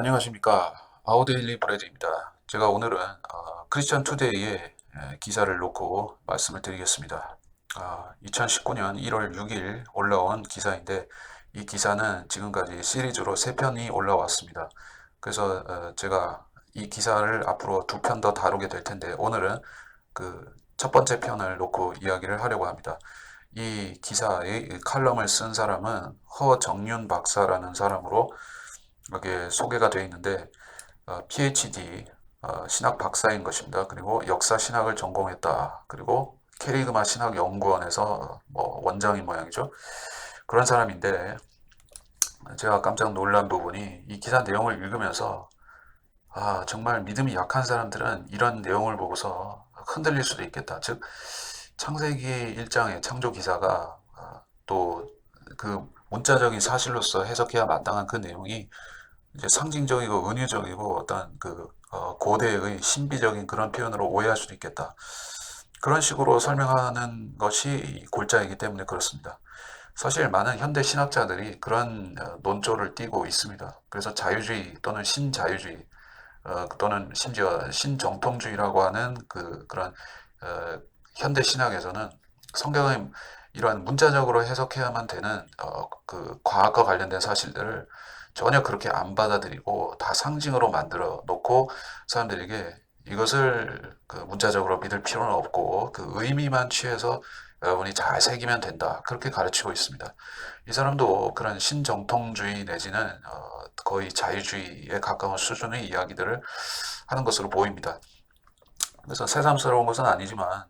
안녕하십니까. 아우데일리 브레드입니다. 제가 오늘은 크리스천 투데이의 기사를 놓고 말씀을 드리겠습니다. 2019년 1월 6일 올라온 기사인데 이 기사는 지금까지 시리즈로 3편이 올라왔습니다. 그래서 제가 이 기사를 앞으로 2편 더 다루게 될 텐데 오늘은 그 첫 번째 편을 놓고 이야기를 하려고 합니다. 이 기사의 칼럼을 쓴 사람은 허정윤 박사라는 사람으로 여기에 소개가 되어 있는데 PhD 신학 박사인 것입니다. 그리고 역사 신학을 전공했다. 그리고 캐리그마 신학연구원에서 뭐 원장인 모양이죠. 그런 사람인데 제가 깜짝 놀란 부분이 이 기사 내용을 읽으면서 정말 믿음이 약한 사람들은 이런 내용을 보고서 흔들릴 수도 있겠다. 즉 창세기 1장의 창조 기사가 또 그 문자적인 사실로서 해석해야 마땅한 그 내용이 이제 상징적이고 은유적이고 어떤 고대의 신비적인 그런 표현으로 오해할 수도 있겠다. 그런 식으로 설명하는 것이 골자이기 때문에 그렇습니다. 사실 많은 현대 신학자들이 그런 논조를 띠고 있습니다. 그래서 자유주의 또는 신자유주의 또는 심지어 신정통주의라고 하는 그런 현대 신학에서는 성경의 이러한 문자적으로 해석해야만 되는 그 과학과 관련된 사실들을 전혀 그렇게 안 받아들이고 다 상징으로 만들어 놓고 사람들에게 이것을 그 문자적으로 믿을 필요는 없고 그 의미만 취해서 여러분이 잘 새기면 된다. 그렇게 가르치고 있습니다. 이 사람도 그런 신정통주의 내지는 거의 자유주의에 가까운 수준의 이야기들을 하는 것으로 보입니다. 그래서 새삼스러운 것은 아니지만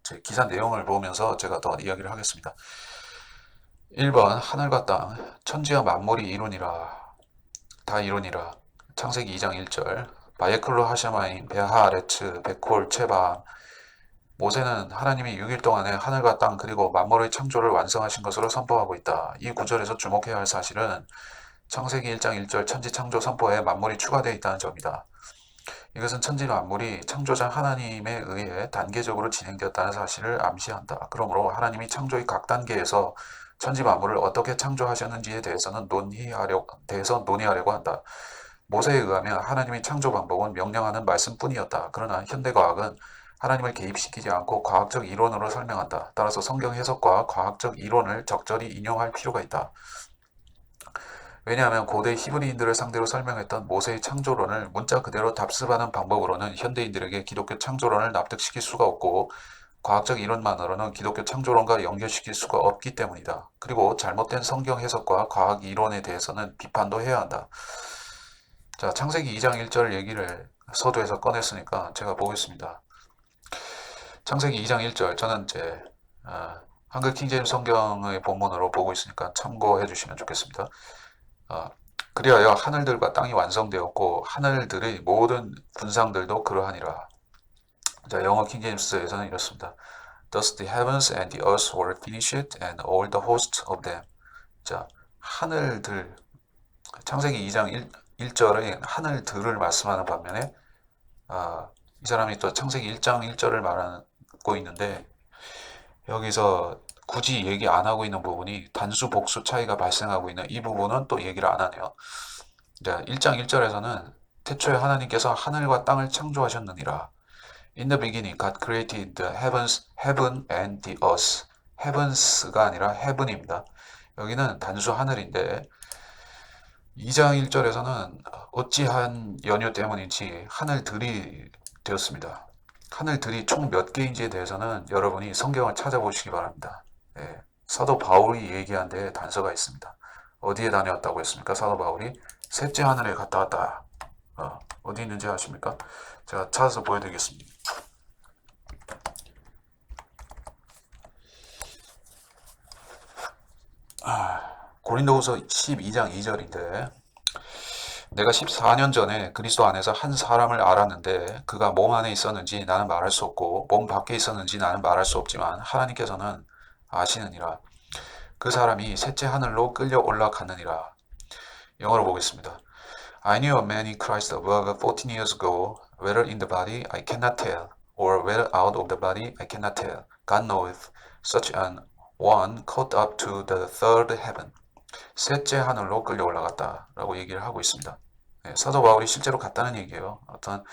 제 기사 내용을 보면서 제가 더 이야기를 하겠습니다. 1번 하늘과 땅 천지와 만물이 이루니라 다 이루니라 창세기 2장 1절 바예클로 하샤마임 베하아레츠 베콜 체바 모세는 하나님이 6일 동안에 하늘과 땅 그리고 만물의 창조를 완성하신 것으로 선포하고 있다. 이 구절에서 주목해야 할 사실은 창세기 1장 1절 천지 창조 선포에 만물이 추가되어 있다는 점이다. 이것은 천지 만물이 창조자 하나님에 의해 단계적으로 진행되었다는 사실을 암시한다. 그러므로 하나님이 창조의 각 단계에서 천지 만물을 어떻게 창조하셨는지에 대해서는 논의하려고 한다. 모세에 의하면 하나님의 창조 방법은 명령하는 말씀뿐이었다. 그러나 현대과학은 하나님을 개입시키지 않고 과학적 이론으로 설명한다. 따라서 성경 해석과 과학적 이론을 적절히 인용할 필요가 있다. 왜냐하면 고대 히브리인들을 상대로 설명했던 모세의 창조론을 문자 그대로 답습하는 방법으로는 현대인들에게 기독교 창조론을 납득시킬 수가 없고 과학적 이론만으로는 기독교 창조론과 연결시킬 수가 없기 때문이다. 그리고 잘못된 성경 해석과 과학 이론에 대해서는 비판도 해야 한다. 자, 창세기 2장 1절 얘기를 서두에서 꺼냈으니까 제가 보겠습니다. 창세기 2장 1절 저는 이제 한글 킹제임스 성경의 본문으로 보고 있으니까 참고해 주시면 좋겠습니다. 그리하여 하늘들과 땅이 완성되었고 하늘들의 모든 군상들도 그러하니라. 자, 영어 킹제임스에서는 이렇습니다. Thus the heavens and the earth were finished and all the hosts of them. 자, 하늘들 창세기 2장 1절의 하늘들을 말씀하는 반면에 이 사람이 또 창세기 1장 1절을 말하고 있는데 여기서 굳이 얘기 안 하고 있는 부분이 단수 복수 차이가 발생하고 있는 이 부분은 또 얘기를 안 하네요. 자, 1장 1절에서는 태초에 하나님께서 하늘과 땅을 창조하셨느니라. In the beginning, God created the heaven and the earth. heavens가 아니라 heaven입니다. 여기는 단수 하늘인데 2장 1절에서는 어찌한 연유 때문인지 하늘들이 되었습니다. 하늘들이 총 몇 개인지에 대해서는 여러분이 성경을 찾아보시기 바랍니다. 예, 사도 바울이 얘기한 데에 단서가 있습니다. 어디에 다녀왔다고 했습니까? 사도 바울이 셋째 하늘에 갔다 왔다. 어디 있는지 아십니까? 제가 찾아서 보여드리겠습니다. 고린도후서 12장 2절인데 내가 14년 전에 그리스도 안에서 한 사람을 알았는데 그가 몸 안에 있었는지 나는 말할 수 없고 몸 밖에 있었는지 나는 말할 수 없지만 하나님께서는 아시느니라. 그 사람이 셋째 하늘로 끌려 올라갔느니라. 영어로 보겠습니다. I knew a man in Christ above 14 years ago, whether in the body I cannot tell, or whether out of the body I cannot tell. God knoweth, such an one caught up to the third heaven. 셋째 하늘로 끌려 올라갔다 라고 얘기를 하고 있습니다. 사도 바울이 실제로 갔다는 얘기예요. 어떤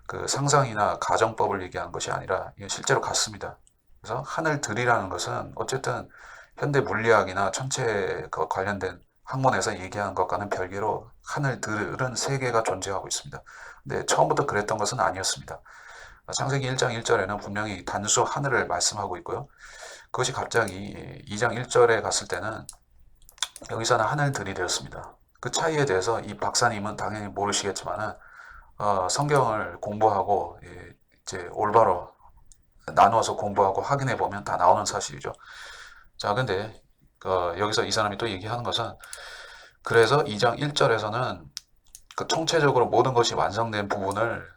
그 상상이나 가정법을 얘기한 것이 아니라 이게 실제로 갔습니다. 그래서 하늘들이라는 것은 어쨌든 현대 물리학이나 천체 관련된 학문에서 얘기하는 것과는 별개로 하늘들은 세 개가 존재하고 있습니다. 근데 처음부터 그랬던 것은 아니었습니다. 창세기 1장 1절에는 분명히 단수 하늘을 말씀하고 있고요. 그것이 갑자기 2장 1절에 갔을 때는 여기서는 하늘들이 되었습니다. 그 차이에 대해서 이 박사님은 당연히 모르시겠지만은 성경을 공부하고 이제 올바로 나누어서 공부하고 확인해 보면 다 나오는 사실이죠. 자, 근데 여기서 이 사람이 또 얘기하는 것은 그래서 2장 1절에서는 그 총체적으로 모든 것이 완성된 부분을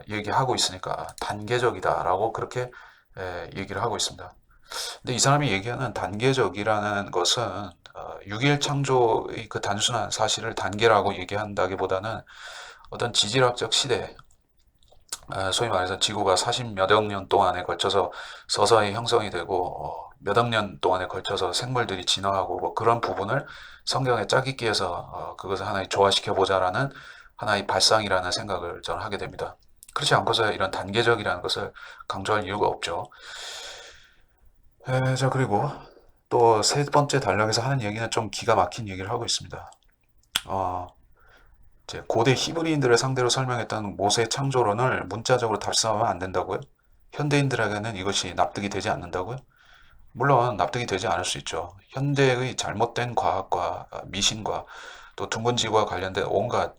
얘기하고 있으니까 단계적이다라고 그렇게 얘기를 하고 있습니다. 근데 이 사람이 얘기하는 단계적이라는 것은 6일 창조의 그 단순한 사실을 단계라고 얘기한다기보다는 어떤 지질학적 시대, 소위 말해서 지구가 40몇억 년 동안에 걸쳐서 서서히 형성이 되고 몇억 년 동안에 걸쳐서 생물들이 진화하고 뭐 그런 부분을 성경에 짜깁기해서 그것을 하나의 조화시켜 보자라는 하나의 발상이라는 생각을 저는 하게 됩니다. 그렇지 않고서 이런 단계적이라는 것을 강조할 이유가 없죠. 자, 그리고 또 세 번째 단락에서 하는 얘기는 좀 기가 막힌 얘기를 하고 있습니다. 어, 이제 고대 히브리인들을 상대로 설명했던 모세 창조론을 문자적으로 답습하면 안 된다고요? 현대인들에게는 이것이 납득이 되지 않는다고요? 물론 납득이 되지 않을 수 있죠. 현대의 잘못된 과학과 미신과 또 둥근 지구와 관련된 온갖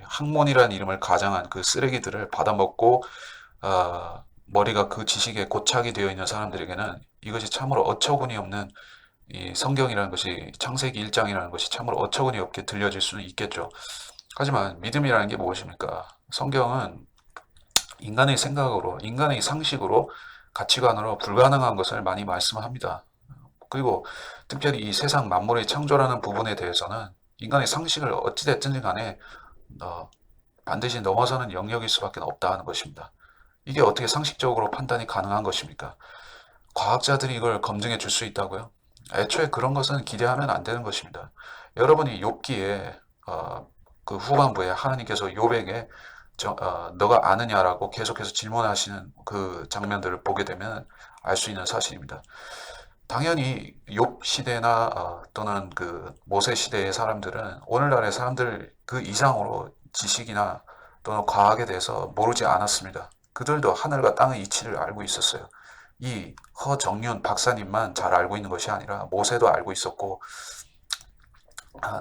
학문이라는 이름을 가장한 그 쓰레기들을 받아먹고 머리가 그 지식에 고착이 되어 있는 사람들에게는 이것이 참으로 어처구니 없는 이 성경이라는 것이 창세기 1장이라는 것이 참으로 어처구니 없게 들려질 수는 있겠죠. 하지만 믿음이라는 게 무엇입니까? 성경은 인간의 생각으로, 인간의 상식으로, 가치관으로 불가능한 것을 많이 말씀합니다. 그리고 특별히 이 세상 만물의 창조라는 부분에 대해서는 인간의 상식을 어찌됐든지 간에 반드시 넘어서는 영역일 수밖에 없다는 것입니다. 이게 어떻게 상식적으로 판단이 가능한 것입니까? 과학자들이 이걸 검증해 줄 수 있다고요? 애초에 그런 것은 기대하면 안 되는 것입니다. 여러분이 욥기에 그 후반부에 하나님께서 욥에게 너가 아느냐라고 계속해서 질문하시는 그 장면들을 보게 되면 알 수 있는 사실입니다. 당연히 욥 시대나 또는 그 모세 시대의 사람들은 오늘날의 사람들 그 이상으로 지식이나 또는 과학에 대해서 모르지 않았습니다. 그들도 하늘과 땅의 이치를 알고 있었어요. 이 허정윤 박사님만 잘 알고 있는 것이 아니라 모세도 알고 있었고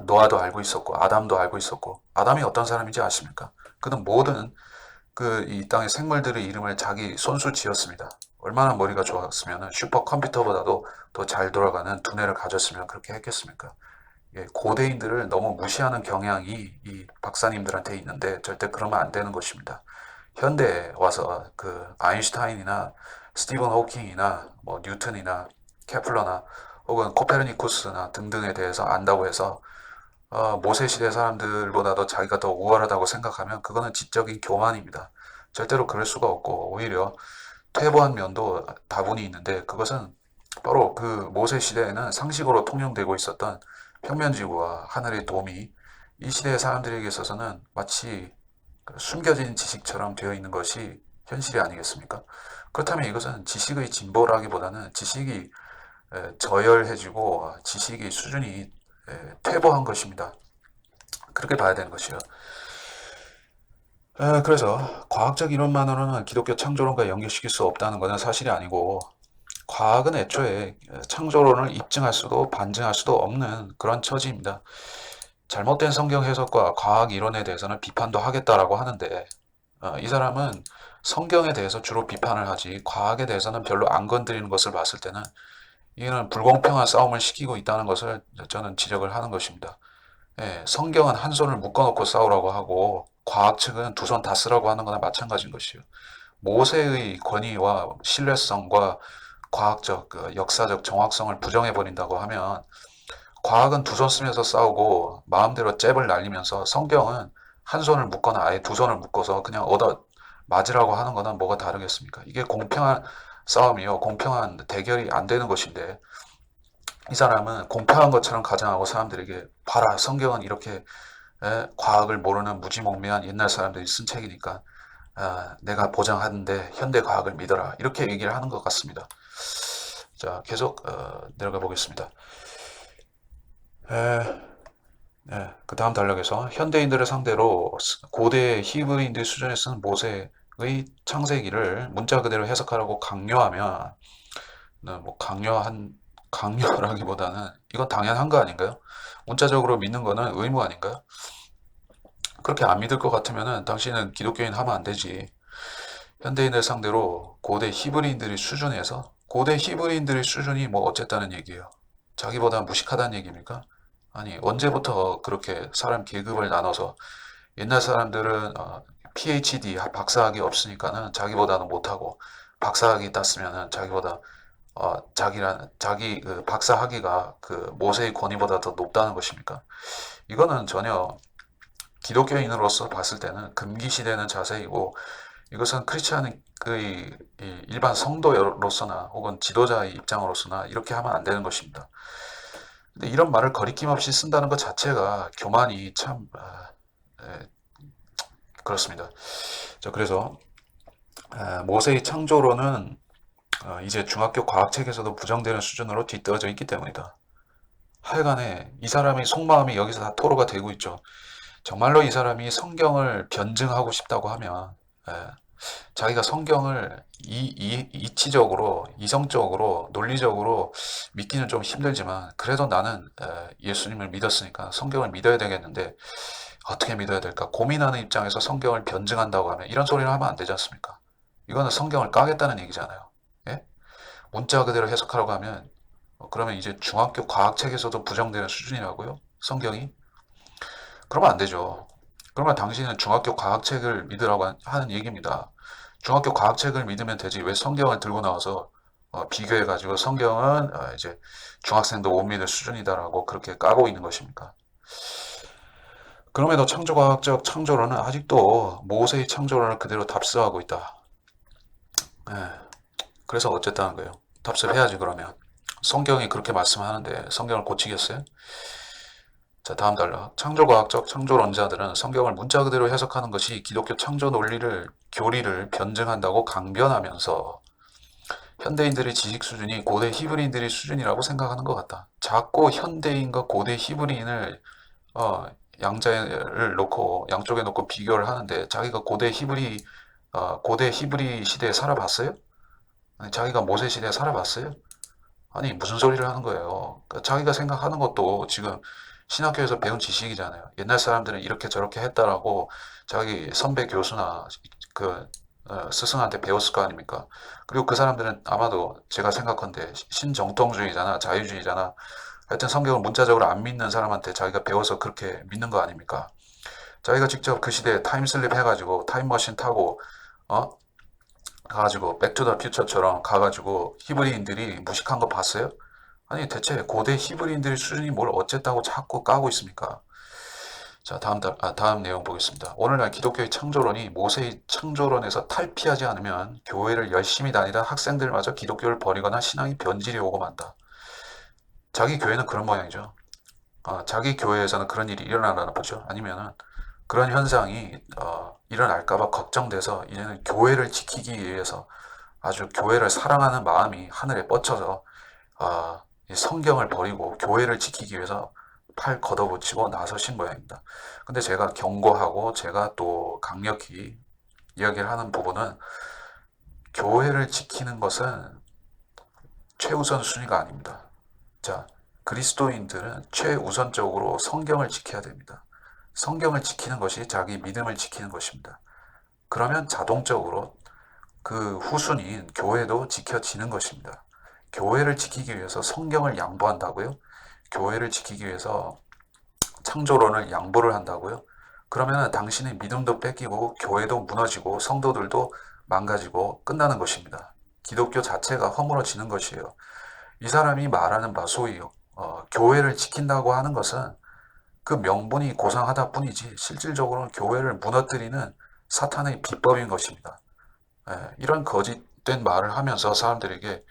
노아도 알고 있었고 아담도 알고 있었고 아담이 어떤 사람인지 아십니까? 그는 모든 그 이 땅의 생물들의 이름을 자기 손수 지었습니다. 얼마나 머리가 좋았으면 슈퍼컴퓨터보다도 더 잘 돌아가는 두뇌를 가졌으면 그렇게 했겠습니까? 예, 고대인들을 너무 무시하는 경향이 이 박사님들한테 있는데 절대 그러면 안 되는 것입니다. 현대에 와서 그 아인슈타인이나 스티븐 호킹이나 뭐 뉴턴이나 케플러나 혹은 코페르니쿠스나 등등에 대해서 안다고 해서 모세 시대 사람들보다도 자기가 더 우월하다고 생각하면 그거는 지적인 교만입니다. 절대로 그럴 수가 없고 오히려 퇴보한 면도 다분히 있는데 그것은 바로 그 모세 시대에는 상식으로 통용되고 있었던 평면지구와 하늘의 도미 이 시대의 사람들에게 있어서는 마치 숨겨진 지식처럼 되어 있는 것이 현실이 아니겠습니까? 그렇다면 이것은 지식의 진보라기보다는 지식이 저열해지고 지식의 수준이 퇴보한 것입니다. 그렇게 봐야 되는 것이요. 그래서 과학적 이론만으로는 기독교 창조론과 연결시킬 수 없다는 것은 사실이 아니고 과학은 애초에 창조론을 입증할 수도 반증할 수도 없는 그런 처지입니다. 잘못된 성경 해석과 과학 이론에 대해서는 비판도 하겠다라고 하는데 이 사람은 성경에 대해서 주로 비판을 하지 과학에 대해서는 별로 안 건드리는 것을 봤을 때는 이는 불공평한 싸움을 시키고 있다는 것을 저는 지적을 하는 것입니다. 예, 성경은 한 손을 묶어놓고 싸우라고 하고 과학 측은 두 손 다 쓰라고 하는 거나 마찬가지인 것이요. 모세의 권위와 신뢰성과 과학적, 역사적 정확성을 부정해 버린다고 하면 과학은 두 손 쓰면서 싸우고 마음대로 잽을 날리면서 성경은 한 손을 묶거나 아예 두 손을 묶어서 그냥 얻어 맞으라고 하는 거는 뭐가 다르겠습니까? 이게 공평한 싸움이요. 공평한 대결이 안 되는 것인데 이 사람은 공평한 것처럼 가정하고 사람들에게 봐라 성경은 이렇게 과학을 모르는 무지몽매한 옛날 사람들이 쓴 책이니까 내가 보장하는데 현대 과학을 믿어라 이렇게 얘기를 하는 것 같습니다. 자, 계속 내려가 보겠습니다. 그 다음 단락에서 현대인들을 상대로 고대 히브리인들 수준에 쓴 모세의 창세기를 문자 그대로 해석하라고 강요하면 뭐 강요라기보다는 이건 당연한 거 아닌가요? 문자적으로 믿는 거는 의무 아닌가요? 그렇게 안 믿을 것 같으면은 당신은 기독교인 하면 안 되지. 현대인을 상대로 고대 히브리인들의 수준에서 고대 히브리인들의 수준이 뭐 어쨌다는 얘기예요. 자기보다 무식하다는 얘기입니까? 아니 언제부터 그렇게 사람 계급을 나눠서 옛날 사람들은 PhD 박사학위 없으니까는 자기보다는 못하고 박사학위 땄으면은 자기보다 자기 그 박사 학위가 그 모세의 권위보다 더 높다는 것입니까? 이거는 전혀 기독교인으로서 봤을 때는 금기시되는 자세이고 이것은 크리스찬의 일반 성도로서나 혹은 지도자의 입장으로서나 이렇게 하면 안 되는 것입니다. 근데 이런 말을 거리낌 없이 쓴다는 것 자체가 교만이 참 그렇습니다. 자, 그래서 모세의 창조론은 이제 중학교 과학책에서도 부정되는 수준으로 뒤떨어져 있기 때문이다. 하여간에 이 사람의 속마음이 여기서 다 토로가 되고 있죠. 정말로 이 사람이 성경을 변증하고 싶다고 하면 자기가 성경을 이치적으로, 이성적으로, 논리적으로 믿기는 좀 힘들지만 그래도 나는 예수님을 믿었으니까 성경을 믿어야 되겠는데 어떻게 믿어야 될까 고민하는 입장에서 성경을 변증한다고 하면 이런 소리를 하면 안 되지 않습니까? 이거는 성경을 까겠다는 얘기잖아요. 예? 문자 그대로 해석하라고 하면 그러면 이제 중학교 과학책에서도 부정되는 수준이라고요? 성경이? 그러면 안 되죠. 그러면 당신은 중학교 과학책을 믿으라고 하는 얘기입니다. 중학교 과학책을 믿으면 되지 왜 성경을 들고 나와서 비교해가지고 성경은 이제 중학생도 못 믿을 수준이다라고 그렇게 까고 있는 것입니까? 그럼에도 창조과학적 창조론은 아직도 모세의 창조론을 그대로 답습하고 있다. 예, 그래서 어쨌다는 거예요. 답습 해야지 그러면. 성경이 그렇게 말씀하는데 성경을 고치겠어요? 자, 다음 단락. 창조과학적 창조론자들은 성경을 문자 그대로 해석하는 것이 기독교 창조 논리를, 교리를 변증한다고 강변하면서 현대인들의 지식 수준이 고대 히브리인들의 수준이라고 생각하는 것 같다. 자꾸 현대인과 고대 히브리인을 양자를 놓고 양쪽에 놓고 비교를 하는데 자기가 고대 히브리 시대에 살아봤어요? 아니, 자기가 모세 시대에 살아봤어요? 아니 무슨 소리를 하는 거예요. 그러니까 자기가 생각하는 것도 지금 신학교에서 배운 지식이잖아요. 옛날 사람들은 이렇게 저렇게 했다라고 자기 선배 교수나 그 스승한테 배웠을 거 아닙니까? 그리고 그 사람들은 아마도 제가 생각컨대 신정통주의자나 자유주의자나 하여튼 성경을 문자적으로 안 믿는 사람한테 자기가 배워서 그렇게 믿는 거 아닙니까? 자기가 직접 그 시대에 타임슬립 해가지고 타임머신 타고 어? 가가지고 백투더 퓨처처럼 가가지고 히브리인들이 무식한 거 봤어요? 아니 대체 고대 히브리인들의 수준이 뭘 어쨌다고 자꾸 까고 있습니까? 자, 다음 내용 보겠습니다. 오늘날 기독교의 창조론이 모세의 창조론에서 탈피하지 않으면 교회를 열심히 다니던 학생들마저 기독교를 버리거나 신앙이 변질이 오고 만다. 자기 교회는 그런 모양이죠. 자기 교회에서는 그런 일이 일어나나 보죠. 아니면은 그런 현상이 일어날까봐 걱정돼서 이제는 교회를 지키기 위해서 아주 교회를 사랑하는 마음이 하늘에 뻗쳐서 이 성경을 버리고 교회를 지키기 위해서 팔 걷어붙이고 나서신 모양입니다. 근데 제가 경고하고 제가 또 강력히 이야기를 하는 부분은 교회를 지키는 것은 최우선 순위가 아닙니다. 자, 그리스도인들은 최우선적으로 성경을 지켜야 됩니다. 성경을 지키는 것이 자기 믿음을 지키는 것입니다. 그러면 자동적으로 그 후순위인 교회도 지켜지는 것입니다. 교회를 지키기 위해서 성경을 양보한다고요? 교회를 지키기 위해서 창조론을 양보를 한다고요? 그러면 당신의 믿음도 뺏기고 교회도 무너지고 성도들도 망가지고 끝나는 것입니다. 기독교 자체가 허물어지는 것이에요. 이 사람이 말하는 바 소위 교회를 지킨다고 하는 것은 그 명분이 고상하다 뿐이지 실질적으로는 교회를 무너뜨리는 사탄의 비법인 것입니다. 이런 거짓된 말을 하면서 사람들에게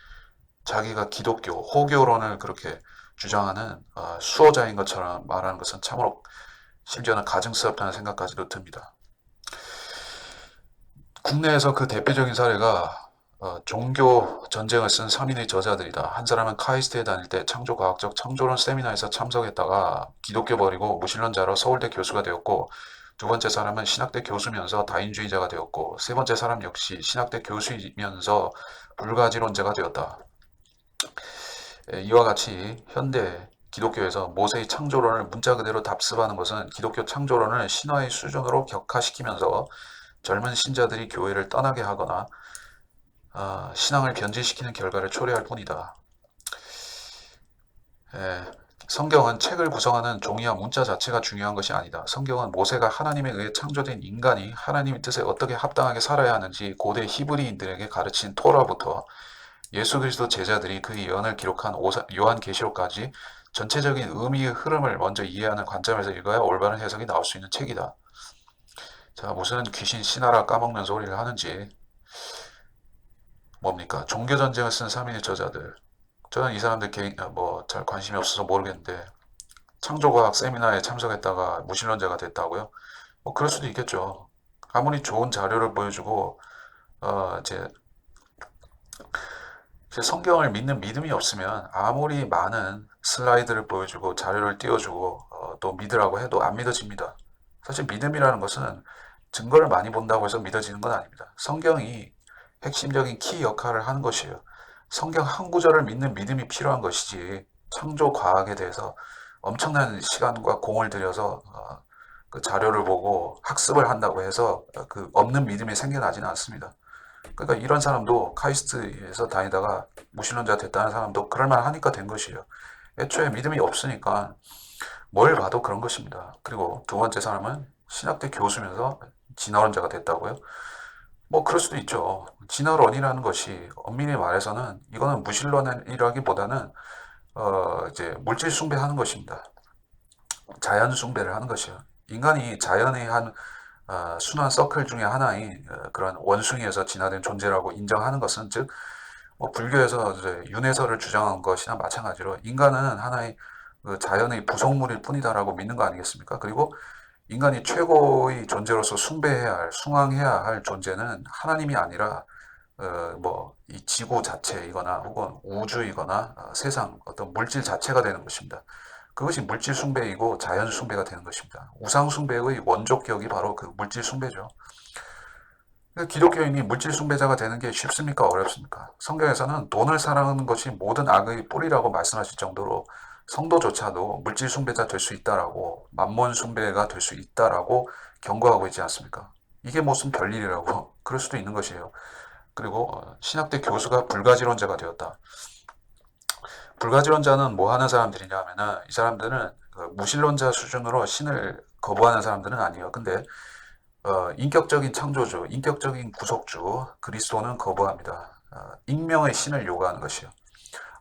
자기가 기독교, 호교론을 그렇게 주장하는 수호자인 것처럼 말하는 것은 참으로 심지어는 가증스럽다는 생각까지도 듭니다. 국내에서 그 대표적인 사례가 종교 전쟁을 쓴 3인의 저자들이다. 한 사람은 카이스트에 다닐 때 창조과학적 창조론 세미나에서 참석했다가 기독교 버리고 무신론자로 서울대 교수가 되었고, 두 번째 사람은 신학대 교수면서 다인주의자가 되었고, 세 번째 사람 역시 신학대 교수이면서 불가지론자가 되었다. 이와 같이 현대 기독교에서 모세의 창조론을 문자 그대로 답습하는 것은 기독교 창조론을 신화의 수준으로 격화시키면서 젊은 신자들이 교회를 떠나게 하거나 신앙을 변질시키는 결과를 초래할 뿐이다. 성경은 책을 구성하는 종이와 문자 자체가 중요한 것이 아니다. 성경은 모세가 하나님에 의해 창조된 인간이 하나님의 뜻에 어떻게 합당하게 살아야 하는지 고대 히브리인들에게 가르친 토라부터 예수 그리스도 제자들이 그 예언을 기록한 요한계시록까지 전체적인 의미의 흐름을 먼저 이해하는 관점에서 읽어야 올바른 해석이 나올 수 있는 책이다. 자, 무슨 귀신 신하라 까먹는 소리를 하는지. 뭡니까? 종교전쟁을 쓴 3인의 저자들. 저는 이 사람들 잘 관심이 없어서 모르겠는데, 창조과학 세미나에 참석했다가 무신론자가 됐다고요? 뭐 그럴 수도 있겠죠. 아무리 좋은 자료를 보여주고 이제 성경을 믿는 믿음이 없으면 아무리 많은 슬라이드를 보여주고 자료를 띄워주고 또 믿으라고 해도 안 믿어집니다. 사실 믿음이라는 것은 증거를 많이 본다고 해서 믿어지는 건 아닙니다. 성경이 핵심적인 키 역할을 하는 것이에요. 성경 한 구절을 믿는 믿음이 필요한 것이지, 창조 과학에 대해서 엄청난 시간과 공을 들여서 그 자료를 보고 학습을 한다고 해서 그 없는 믿음이 생겨나지는 않습니다. 그러니까 이런 사람도 카이스트에서 다니다가 무신론자 됐다는 사람도 그럴만하니까 된 것이에요. 애초에 믿음이 없으니까 뭘 봐도 그런 것입니다. 그리고 두 번째 사람은 신학대 교수면서 진화론자가 됐다고요? 뭐 그럴 수도 있죠. 진화론이라는 것이 엄밀히 말해서는 이거는 무신론이라기보다는 이제 물질 숭배하는 것입니다. 자연 숭배를 하는 것이요. 인간이 자연의 한 순환 서클 중에 하나인 그런 원숭이에서 진화된 존재라고 인정하는 것은, 즉 뭐 불교에서 이제 윤회설을 주장한 것이나 마찬가지로 인간은 하나의 그 자연의 부속물일 뿐이다라고 믿는 거 아니겠습니까? 그리고 인간이 최고의 존재로서 숭배해야 할, 숭앙해야 할 존재는 하나님이 아니라 뭐 이 지구 자체이거나 혹은 우주이거나 세상 어떤 물질 자체가 되는 것입니다. 그것이 물질 숭배이고 자연 숭배가 되는 것입니다. 우상 숭배의 원조격이 바로 그 물질 숭배죠. 기독교인이 물질 숭배자가 되는 게 쉽습니까? 어렵습니까? 성경에서는 돈을 사랑하는 것이 모든 악의 뿌리라고 말씀하실 정도로 성도조차도 물질 숭배자 될 수 있다라고, 만몬 숭배가 될 수 있다라고 경고하고 있지 않습니까? 이게 무슨 별일이라고 그럴 수도 있는 것이에요. 그리고 신학대 교수가 불가지론자가 되었다. 불가지론자는 뭐 하는 사람들이냐 하면은, 이 사람들은 무신론자 수준으로 신을 거부하는 사람들은 아니에요. 근데 인격적인 창조주, 인격적인 구속주 그리스도는 거부합니다. 익명의 신을 요구하는 것이요.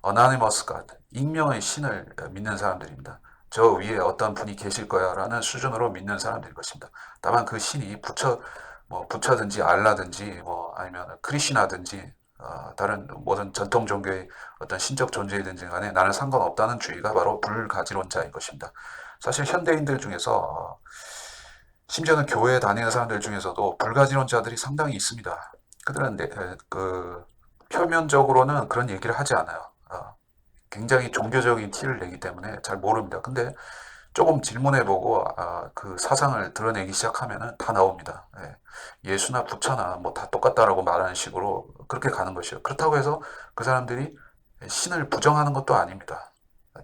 Anonymous God, 익명의 신을 믿는 사람들입니다. 저 위에 어떤 분이 계실 거야 라는 수준으로 믿는 사람들일 것입니다. 다만 그 신이 부처든지 알라든지 아니면 크리시나든지 다른 모든 전통 종교의 어떤 신적 존재이든지 간에 나는 상관없다는 주의가 바로 불가지론자인 것입니다. 사실 현대인들 중에서 심지어는 교회에 다니는 사람들 중에서도 불가지론자들이 상당히 있습니다. 그들은 표면적으로는 그런 얘기를 하지 않아요. 굉장히 종교적인 티를 내기 때문에 잘 모릅니다. 근데 조금 질문해보고 그 사상을 드러내기 시작하면은 다 나옵니다. 예수나 부처나 뭐 다 똑같다라고 말하는 식으로 그렇게 가는 것이요. 그렇다고 해서 그 사람들이 신을 부정하는 것도 아닙니다.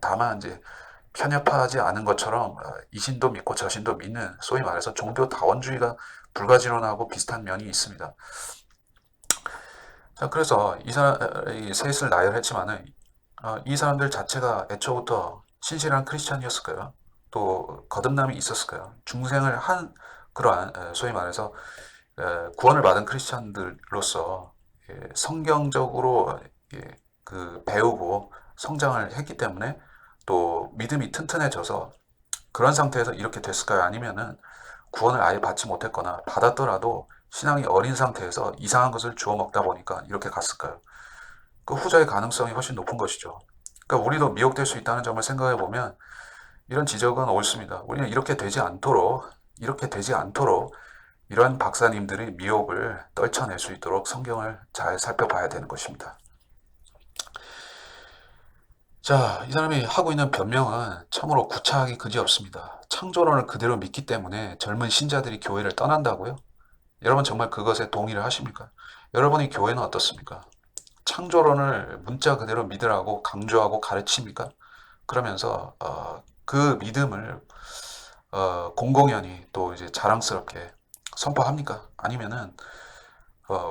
다만 이제 편협하지 않은 것처럼 이 신도 믿고 저 신도 믿는, 소위 말해서 종교 다원주의가 불가지론하고 비슷한 면이 있습니다. 자, 그래서 이 셋을 나열했지만은 이 사람들 자체가 애초부터 신실한 크리스찬이었을까요? 또 거듭남이 있었을까요? 중생을 한 그러한 소위 말해서 구원을 받은 크리스찬들로서 성경적으로 그 배우고 성장을 했기 때문에 또 믿음이 튼튼해져서 그런 상태에서 이렇게 됐을까요? 아니면은 구원을 아예 받지 못했거나 받았더라도 신앙이 어린 상태에서 이상한 것을 주워 먹다 보니까 이렇게 갔을까요? 그 후자의 가능성이 훨씬 높은 것이죠. 그러니까 우리도 미혹될 수 있다는 점을 생각해 보면 이런 지적은 옳습니다. 우리는 이렇게 되지 않도록 이러한 박사님들의 미혹을 떨쳐낼 수 있도록 성경을 잘 살펴봐야 되는 것입니다. 자, 이 사람이 하고 있는 변명은 참으로 구차하기 그지없습니다. 창조론을 그대로 믿기 때문에 젊은 신자들이 교회를 떠난다고요? 여러분 정말 그것에 동의를 하십니까? 여러분의 교회는 어떻습니까? 창조론을 문자 그대로 믿으라고 강조하고 가르칩니까? 그러면서 그 믿음을 공공연히 또 이제 자랑스럽게 선포합니까? 아니면은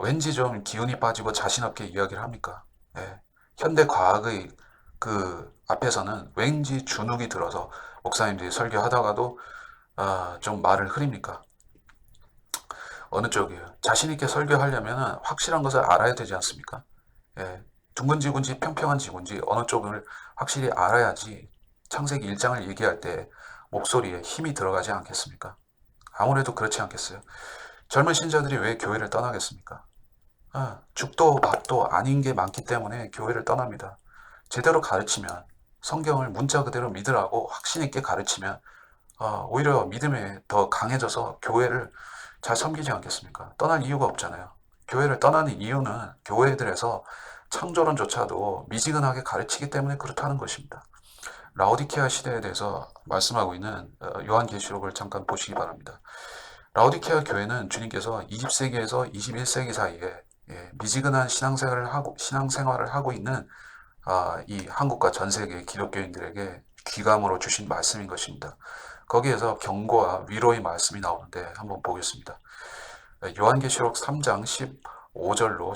왠지 좀 기운이 빠지고 자신 없게 이야기를 합니까? 예. 현대 과학의 그 앞에서는 왠지 주눅이 들어서 목사님들이 설교하다가도 좀 말을 흐립니까? 어느 쪽이에요? 자신 있게 설교하려면 확실한 것을 알아야 되지 않습니까? 예. 둥근 지구인지 평평한 지구인지 어느 쪽을 확실히 알아야지 창세기 1장을 얘기할 때 목소리에 힘이 들어가지 않겠습니까? 아무래도 그렇지 않겠어요? 젊은 신자들이 왜 교회를 떠나겠습니까? 죽도 밥도 아닌 게 많기 때문에 교회를 떠납니다. 제대로 가르치면 성경을 문자 그대로 믿으라고 확신 있게 가르치면 오히려 믿음에 더 강해져서 교회를 잘 섬기지 않겠습니까? 떠날 이유가 없잖아요. 교회를 떠나는 이유는 교회들에서 창조론조차도 미지근하게 가르치기 때문에 그렇다는 것입니다. 라오디케아 시대에 대해서 말씀하고 있는 요한계시록을 잠깐 보시기 바랍니다. 라오디케아 교회는 주님께서 20세기에서 21세기 사이에 미지근한 신앙생활을 하고 있는 이 한국과 전 세계 기독교인들에게 귀감으로 주신 말씀인 것입니다. 거기에서 경고와 위로의 말씀이 나오는데 한번 보겠습니다. 요한계시록 3장 15절로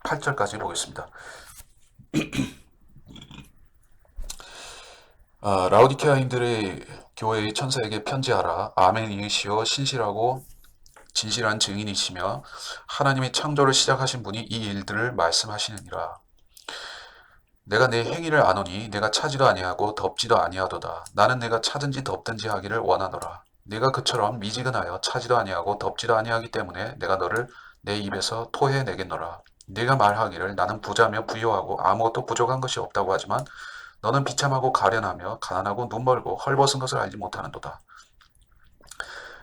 18절까지 보겠습니다. 라오디케아인들의 교회의 천사에게 편지하라. 아멘이시오 신실하고 진실한 증인이시며 하나님의 창조를 시작하신 분이 이 일들을 말씀하시느니라. 내가 내 행위를 아노니 내가 차지도 아니하고 덥지도 아니하도다. 나는 내가 차든지 덥든지 하기를 원하노라. 네가 그처럼 미지근하여 차지도 아니하고 덥지도 아니하기 때문에 내가 너를 내 입에서 토해내겠노라. 네가 말하기를 나는 부자며 부유하고 아무것도 부족한 것이 없다고 하지만 너는 비참하고 가련하며 가난하고 눈멀고 헐벗은 것을 알지 못하는도다.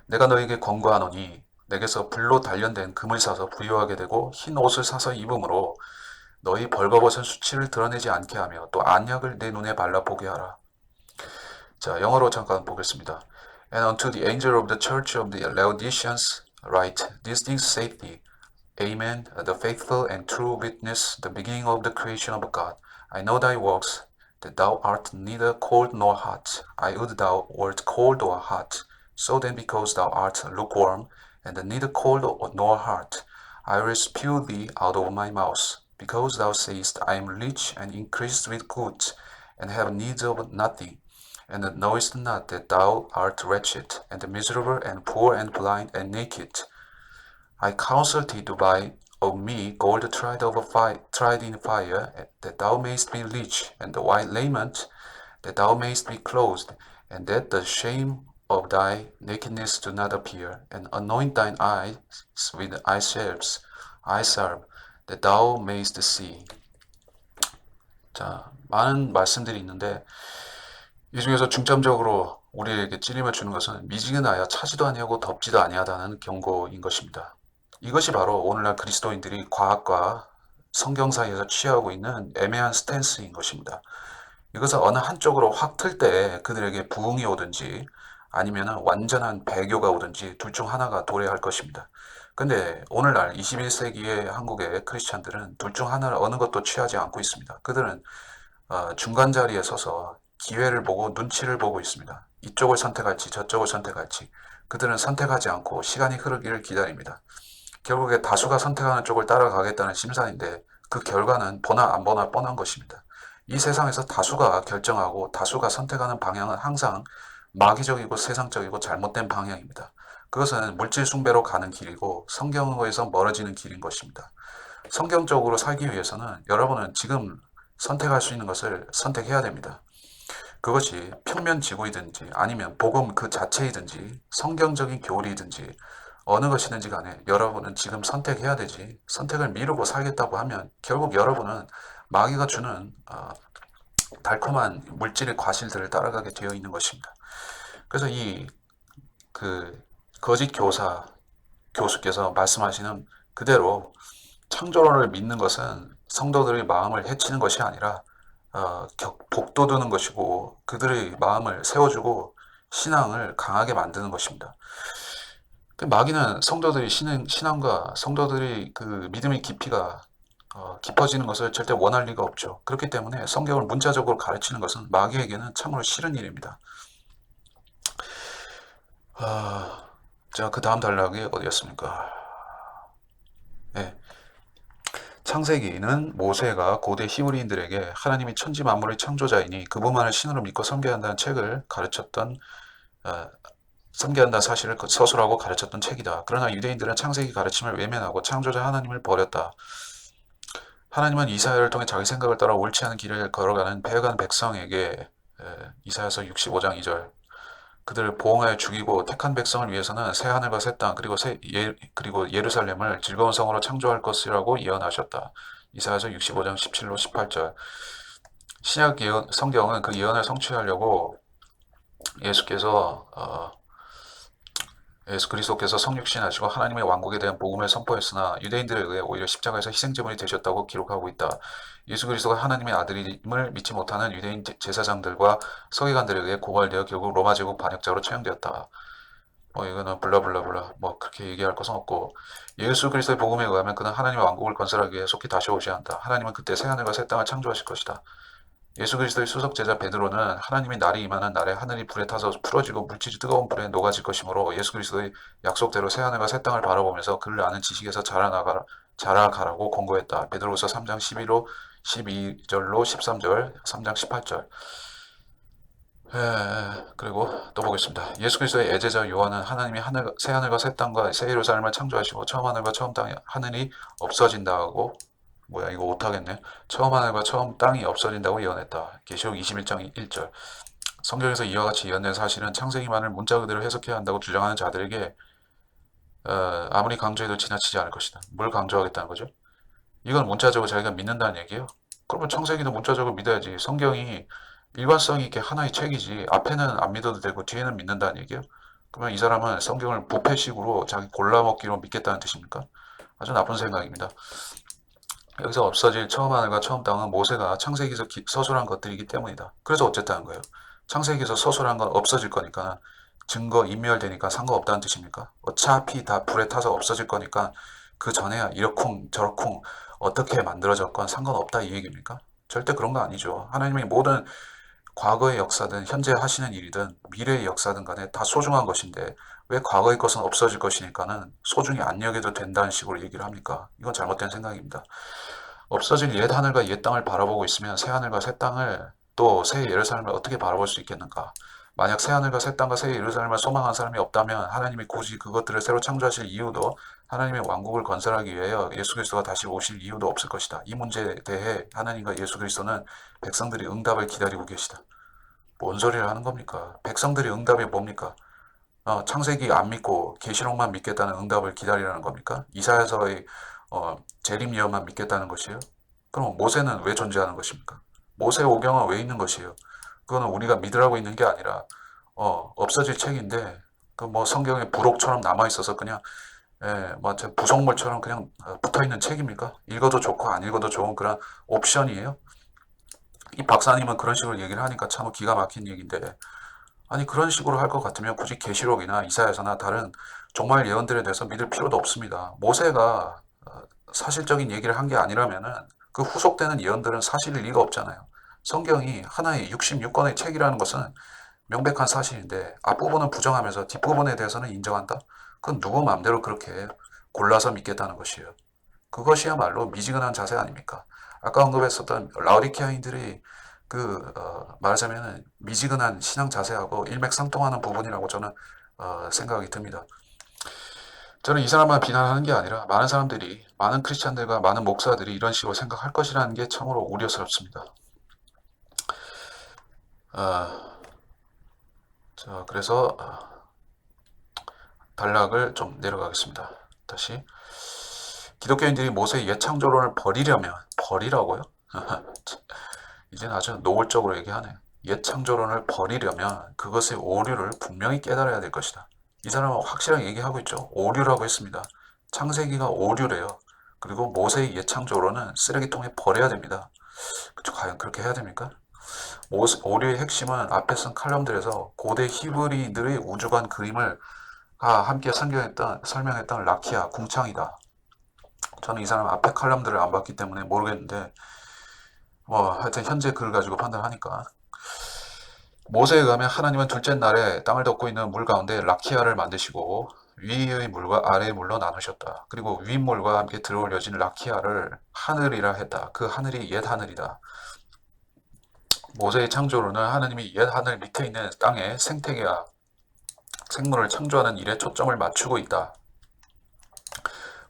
내가 너에게 권고하노니 내게서 불로 단련된 금을 사서 부유하게 되고 흰 옷을 사서 입음으로 너희 벌거벗은 수치를 드러내지 않게 하며 또 안약을 내 눈에 발라보게 하라. 자, 영어로 잠깐 보겠습니다. And unto the angel of the church of the Laodiceans write, These things saith he, Amen, the faithful and true witness, the beginning of the creation of God. I know thy works, that thou art neither cold nor hot. I would thou wert cold or hot. So then because thou art lukewarm, and neither cold nor hot, I will spew thee out of my mouth. Because thou sayest, I am rich and increased with goods, and have need of nothing, and knowest not that thou art wretched, and miserable, and poor, and blind, and naked. I counsel thee to buy of me gold tried in fire, that thou mayst be rich, and the white raiment, that thou mayst be clothed, and that the shame of thy nakedness do not appear, and anoint thine eyes with eye salve, that thou mayst see. 자, 많은 말씀들이 있는데 이 중에서 중점적으로 우리에게 찔림을 주는 것은 미지근하여 차지도 아니하고 덥지도 아니하다는 경고인 것입니다. 이것이 바로 오늘날 그리스도인들이 과학과 성경 사이에서 취하고 있는 애매한 스탠스인 것입니다. 이것은 어느 한쪽으로 확 틀 때 그들에게 부흥이 오든지 아니면 완전한 배교가 오든지 둘 중 하나가 도래할 것입니다. 근데 오늘날 21세기의 한국의 크리스찬들은 둘 중 하나를 어느 것도 취하지 않고 있습니다. 그들은 중간 자리에 서서 기회를 보고 눈치를 보고 있습니다. 이쪽을 선택할지 저쪽을 선택할지 그들은 선택하지 않고 시간이 흐르기를 기다립니다. 결국에 다수가 선택하는 쪽을 따라가겠다는 심산인데 그 결과는 보나 안 보나 뻔한 것입니다. 이 세상에서 다수가 결정하고 다수가 선택하는 방향은 항상 마귀적이고 세상적이고 잘못된 방향입니다. 그것은 물질 숭배로 가는 길이고 성경에서 멀어지는 길인 것입니다. 성경적으로 살기 위해서는 여러분은 지금 선택할 수 있는 것을 선택해야 됩니다. 그것이 평면지구이든지 아니면 복음 그 자체이든지 성경적인 교리이든지 어느 것이든지 간에 여러분은 지금 선택해야 되지 선택을 미루고 살겠다고 하면 결국 여러분은 마귀가 주는 달콤한 물질의 과실들을 따라가게 되어 있는 것입니다. 그래서 이 그 거짓 교수께서 말씀하시는 그대로 창조론을 믿는 것은 성도들의 마음을 해치는 것이 아니라 복돋우는 것이고 그들의 마음을 세워주고 신앙을 강하게 만드는 것입니다. 마귀는 성도들이 신앙과 성도들의 그 믿음의 깊이가 깊어지는 것을 절대 원할 리가 없죠. 그렇기 때문에 성경을 문자적으로 가르치는 것은 마귀에게는 참으로 싫은 일입니다. 자, 그 다음 단락이 어디였습니까? 네. 창세기는 모세가 고대 히브리인들에게 하나님이 천지 만물의 창조자이니 그분만을 신으로 믿고 섬겨야 한다는 책을 가르쳤던 섬겨야 한다는 사실을 서술하고 가르쳤던 책이다. 그러나 유대인들은 창세기 가르침을 외면하고 창조자 하나님을 버렸다. 하나님은 이사야를 통해 자기 생각을 따라 옳지 않은 길을 걸어가는 패역한 백성에게 이사야서 65장 2절 그들을 보응하여 죽이고 택한 백성을 위해서는 새 하늘과 새 땅 그리고 예루살렘을 즐거운 성으로 창조할 것이라고 예언하셨다. 이사야서 65장 17로 18절 신약 성경은 그 예언을 성취하려고 예수 그리스도께서 성육신하시고 하나님의 왕국에 대한 복음을 선포했으나 유대인들에 의해 오히려 십자가에서 희생제물이 되셨다고 기록하고 있다. 예수 그리스도가 하나님의 아들임을 믿지 못하는 유대인 제사장들과 서기관들에 의해 고발되어 결국 로마 제국 반역자로 처형되었다. 이거는 블라블라블라 그렇게 얘기할 것은 없고 예수 그리스도의 복음에 의하면 그는 하나님의 왕국을 건설하기 위해 속히 다시 오셔야 한다. 하나님은 그때 새 하늘과 새 땅을 창조하실 것이다. 예수 그리스도의 수석 제자 베드로는 하나님의 날이 임하는 날에 하늘이 불에 타서 풀어지고 물질이 뜨거운 불에 녹아질 것이므로 예수 그리스도의 약속대로 새 하늘과 새 땅을 바라보면서 그를 아는 지식에서 자라가라고 권고했다. 베드로후서 3장 12절로 13절, 3장 18절. 그리고 또 보겠습니다. 예수 그리스도의 애제자 요한은 하나님이 새 하늘과 새 땅과 새 예루살렘을 창조하시고 처음 하늘과 처음 땅 하늘이 없어진다고 이거 못하겠네. 처음 하늘과 처음 땅이 없어진다고 예언했다. 계시록 21장 1절. 성경에서 이와 같이 예언된 사실은 창세기만을 문자 그대로 해석해야 한다고 주장하는 자들에게 아무리 강조해도 지나치지 않을 것이다. 뭘 강조하겠다는 거죠? 이건 문자적으로 자기가 믿는다는 얘기예요. 그러면 창세기도 문자적으로 믿어야지. 성경이 일관성 있게 하나의 책이지 앞에는 안 믿어도 되고 뒤에는 믿는다는 얘기예요. 그러면 이 사람은 성경을 부패식으로 자기 골라먹기로 믿겠다는 뜻입니까? 아주 나쁜 생각입니다. 여기서 없어질 처음 하늘과 처음 땅은 모세가 창세기에서 서술한 것들이기 때문이다. 그래서 어쨌다는 거예요. 창세기에서 서술한 건 없어질 거니까 증거 인멸되니까 상관없다는 뜻입니까? 어차피 다 불에 타서 없어질 거니까 그 전에야 이러쿵 저러쿵 어떻게 만들어졌건 상관없다 이 얘기입니까? 절대 그런 거 아니죠. 하나님이 모든 과거의 역사든 현재 하시는 일이든 미래의 역사든 간에 다 소중한 것인데 왜 과거의 것은 없어질 것이니까는 소중히 안 여겨도 된다는 식으로 얘기를 합니까? 이건 잘못된 생각입니다. 없어질 옛 하늘과 옛 땅을 바라보고 있으면 새 하늘과 새 땅을 또 새 예루살렘을 어떻게 바라볼 수 있겠는가? 만약 새 하늘과 새 땅과 새 예루살렘을 소망한 사람이 없다면 하나님이 굳이 그것들을 새로 창조하실 이유도 하나님의 왕국을 건설하기 위하여 예수 그리스도가 다시 오실 이유도 없을 것이다. 이 문제에 대해 하나님과 예수 그리스도는 백성들이 응답을 기다리고 계시다. 뭔 소리를 하는 겁니까? 백성들이 응답이 뭡니까? 창세기 안 믿고 계시록만 믿겠다는 응답을 기다리라는 겁니까? 이사야서의 재림 예언만 믿겠다는 것이에요? 그럼 모세는 왜 존재하는 것입니까? 모세 오경은 왜 있는 것이에요? 그거는 우리가 믿으라고 있는 게 아니라 없어질 책인데 그 성경에 부록처럼 남아 있어서 그냥 부속물처럼 그냥 붙어 있는 책입니까? 읽어도 좋고 안 읽어도 좋은 그런 옵션이에요? 이 박사님은 그런 식으로 얘기를 하니까 참 기가 막힌 얘기인데 아니 그런 식으로 할 것 같으면 굳이 계시록이나 이사야서나 다른 종말 예언들에 대해서 믿을 필요도 없습니다. 모세가 사실적인 얘기를 한 게 아니라면은 그 후속되는 예언들은 사실일 리가 없잖아요. 성경이 하나의 66권의 책이라는 것은 명백한 사실인데 앞부분은 부정하면서 뒷부분에 대해서는 인정한다? 그건 누구 마음대로 그렇게 골라서 믿겠다는 것이에요. 그것이야말로 미지근한 자세 아닙니까? 아까 언급했었던 라우디케아인들이 말하자면 미지근한 신앙 자세하고 일맥상통하는 부분이라고 저는 생각이 듭니다. 저는 이 사람만 비난하는 게 아니라 많은 사람들이, 많은 크리스찬들과 많은 목사들이 이런 식으로 생각할 것이라는 게 참으로 우려스럽습니다. 자, 그래서 단락을 좀 내려가겠습니다. 다시 기독교인들이 모세의 옛 창조론을 버리라고요? 이제는 아주 노골적으로 얘기하네. 옛 창조론을 버리려면 그것의 오류를 분명히 깨달아야 될 것이다. 이 사람은 확실하게 얘기하고 있죠. 오류라고 했습니다. 창세기가 오류래요. 그리고 모세의 옛 창조론은 쓰레기통에 버려야 됩니다. 그쵸? 과연 그렇게 해야 됩니까? 오류의 핵심은 앞에 쓴 칼럼들에서 고대 히브리들의 우주관 그림을 함께 설명했던 라키아 궁창이다. 저는 이 사람 앞에 칼럼들을 안 봤기 때문에 모르겠는데 뭐 하여튼 현재 글을 가지고 판단하니까 모세에 의하면 하나님은 둘째 날에 땅을 덮고 있는 물 가운데 라키아를 만드시고 위의 물과 아래의 물로 나누셨다. 그리고 윗물과 함께 들어올려진 라키아를 하늘이라 했다. 그 하늘이 옛 하늘이다. 모세의 창조로는 하나님이 옛 하늘 밑에 있는 땅에 생태계와 생물을 창조하는 일에 초점을 맞추고 있다.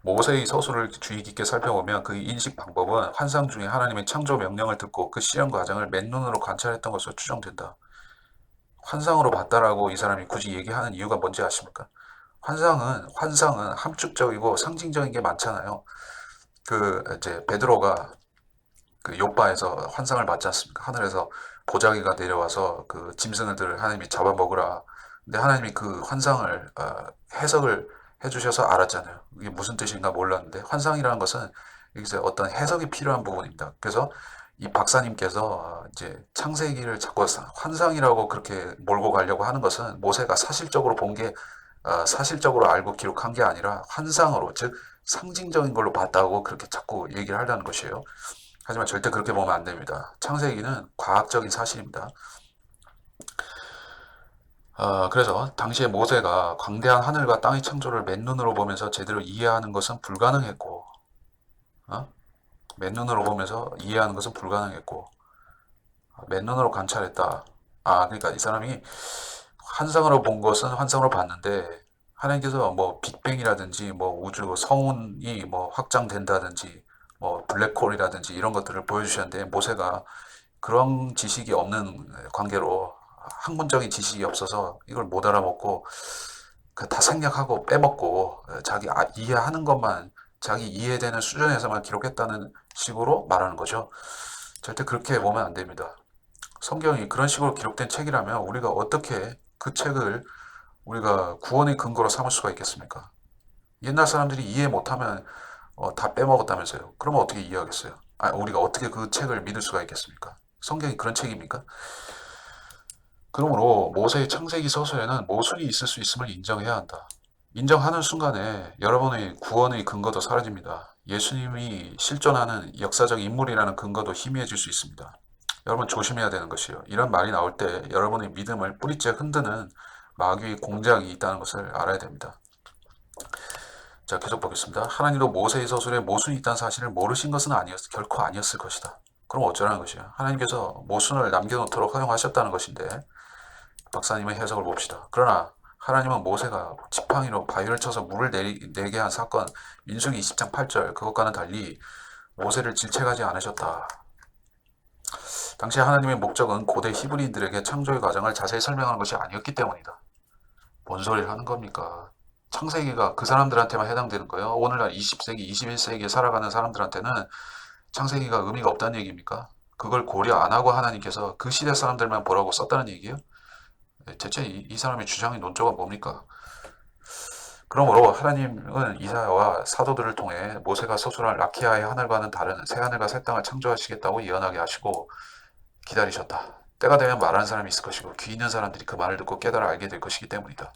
모세의 서술을 주의 깊게 살펴보면 그 인식 방법은 환상 중에 하나님의 창조 명령을 듣고 그 실현 과정을 맨눈으로 관찰했던 것으로 추정된다. 환상으로 봤다라고 이 사람이 굳이 얘기하는 이유가 뭔지 아십니까? 환상은 함축적이고 상징적인 게 많잖아요. 이제 베드로가 그 욥바에서 환상을 봤지 않습니까? 하늘에서 보자기가 내려와서 그 짐승들을 하나님이 잡아먹으라. 근데 하나님이 그 환상을 해석을 해주셔서 알았잖아요. 이게 무슨 뜻인가 몰랐는데 환상이라는 것은 여기서 어떤 해석이 필요한 부분입니다. 그래서 이 박사님께서 이제 창세기를 자꾸 환상이라고 그렇게 몰고 가려고 하는 것은 모세가 사실적으로 본 게 사실적으로 알고 기록한 게 아니라 환상으로 즉 상징적인 걸로 봤다고 그렇게 자꾸 얘기를 하려는 것이에요. 하지만 절대 그렇게 보면 안 됩니다. 창세기는 과학적인 사실입니다. 그래서 당시에 모세가 광대한 하늘과 땅의 창조를 맨눈으로 보면서 제대로 이해하는 것은 불가능했고, 어? 맨눈으로 보면서 이해하는 것은 불가능했고, 맨눈으로 관찰했다. 그러니까 이 사람이 환상으로 본 것은 환상으로 봤는데, 하나님께서 뭐 빅뱅이라든지 뭐 우주 성운이 뭐 확장된다든지 뭐 블랙홀이라든지 이런 것들을 보여주셨는데 모세가 그런 지식이 없는 관계로 학문적인 지식이 없어서 이걸 못 알아먹고 다 생략하고 빼먹고 자기 이해하는 것만 자기 이해되는 수준에서만 기록했다는 식으로 말하는 거죠. 절대 그렇게 보면 안 됩니다. 성경이 그런 식으로 기록된 책이라면 우리가 어떻게 그 책을 우리가 구원의 근거로 삼을 수가 있겠습니까? 옛날 사람들이 이해 못하면 다 빼먹었다면서요. 그러면 어떻게 이해하겠어요? 우리가 어떻게 그 책을 믿을 수가 있겠습니까? 성경이 그런 책입니까? 그러므로 모세의 창세기 서서에는 모순이 있을 수 있음을 인정해야 한다. 인정하는 순간에 여러분의 구원의 근거도 사라집니다. 예수님이 실존하는 역사적 인물이라는 근거도 희미해질 수 있습니다. 여러분 조심해야 되는 것이요. 이런 말이 나올 때 여러분의 믿음을 뿌리째 흔드는 마귀의 공작이 있다는 것을 알아야 됩니다. 자, 계속 보겠습니다. 하나님도 모세의 서술에 모순이 있다는 사실을 모르신 것은 결코 아니었을 것이다. 그럼 어쩌라는 것이야? 하나님께서 모순을 남겨놓도록 허용하셨다는 것인데 박사님의 해석을 봅시다. 그러나 하나님은 모세가 지팡이로 바위를 쳐서 물을 내게 한 사건 민수기 20장 8절 그것과는 달리 모세를 질책하지 않으셨다. 당시 하나님의 목적은 고대 히브리인들에게 창조의 과정을 자세히 설명하는 것이 아니었기 때문이다. 뭔 소리를 하는 겁니까? 창세기가 그 사람들한테만 해당되는 거예요. 오늘날 20세기, 21세기에 살아가는 사람들한테는 창세기가 의미가 없다는 얘기입니까? 그걸 고려 안 하고 하나님께서 그 시대 사람들만 보라고 썼다는 얘기예요? 대체 이 사람의 주장의 논조가 뭡니까? 그러므로 하나님은 이사야와 사도들을 통해 모세가 서술한 라키아의 하늘과는 다른 새 하늘과 새 땅을 창조하시겠다고 예언하게 하시고 기다리셨다. 때가 되면 말하는 사람이 있을 것이고 귀 있는 사람들이 그 말을 듣고 깨달아 알게 될 것이기 때문이다.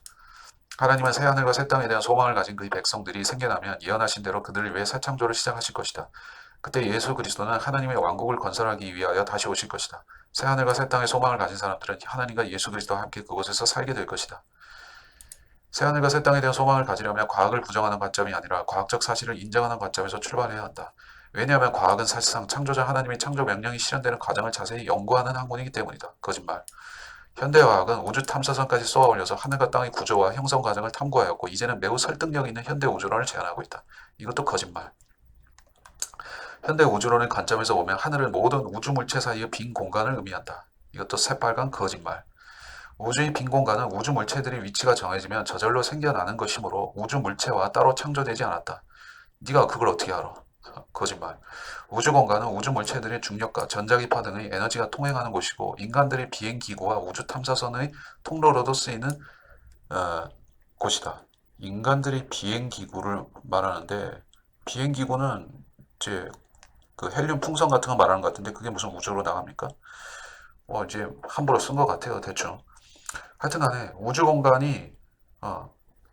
하나님은 새 하늘과 새 땅에 대한 소망을 가진 그의 백성들이 생겨나면 예언하신 대로 그들을 위해 새 창조를 시작하실 것이다. 그때 예수 그리스도는 하나님의 왕국을 건설하기 위하여 다시 오실 것이다. 새 하늘과 새 땅의 소망을 가진 사람들은 하나님과 예수 그리스도와 함께 그곳에서 살게 될 것이다. 새 하늘과 새 땅에 대한 소망을 가지려면 과학을 부정하는 관점이 아니라 과학적 사실을 인정하는 관점에서 출발해야 한다. 왜냐하면 과학은 사실상 창조자 하나님의 창조 명령이 실현되는 과정을 자세히 연구하는 학문이기 때문이다. 거짓말. 현대과학은 우주 탐사선까지 쏘아 올려서 하늘과 땅의 구조와 형성 과정을 탐구하였고 이제는 매우 설득력 있는 현대 우주론을 제안하고 있다. 이것도 거짓말. 현대 우주론의 관점에서 보면 하늘은 모든 우주 물체 사이의 빈 공간을 의미한다. 이것도 새빨간 거짓말. 우주의 빈 공간은 우주 물체들의 위치가 정해지면 저절로 생겨나는 것이므로 우주 물체와 따로 창조되지 않았다. 네가 그걸 어떻게 알아? 거짓말. 우주 공간은 우주 물체들의 중력과 전자기파 등의 에너지가 통행하는 곳이고 인간들의 비행기구와 우주 탐사선의 통로로도 쓰이는 어, 곳이다. 인간들이 비행기구를 말하는데 비행기구는 이제 그 헬륨 풍선 같은 거 말하는 것 같은데 그게 무슨 우주로 나갑니까? 이제 함부로 쓴 것 같아요, 대충. 하여튼 간에 우주 공간이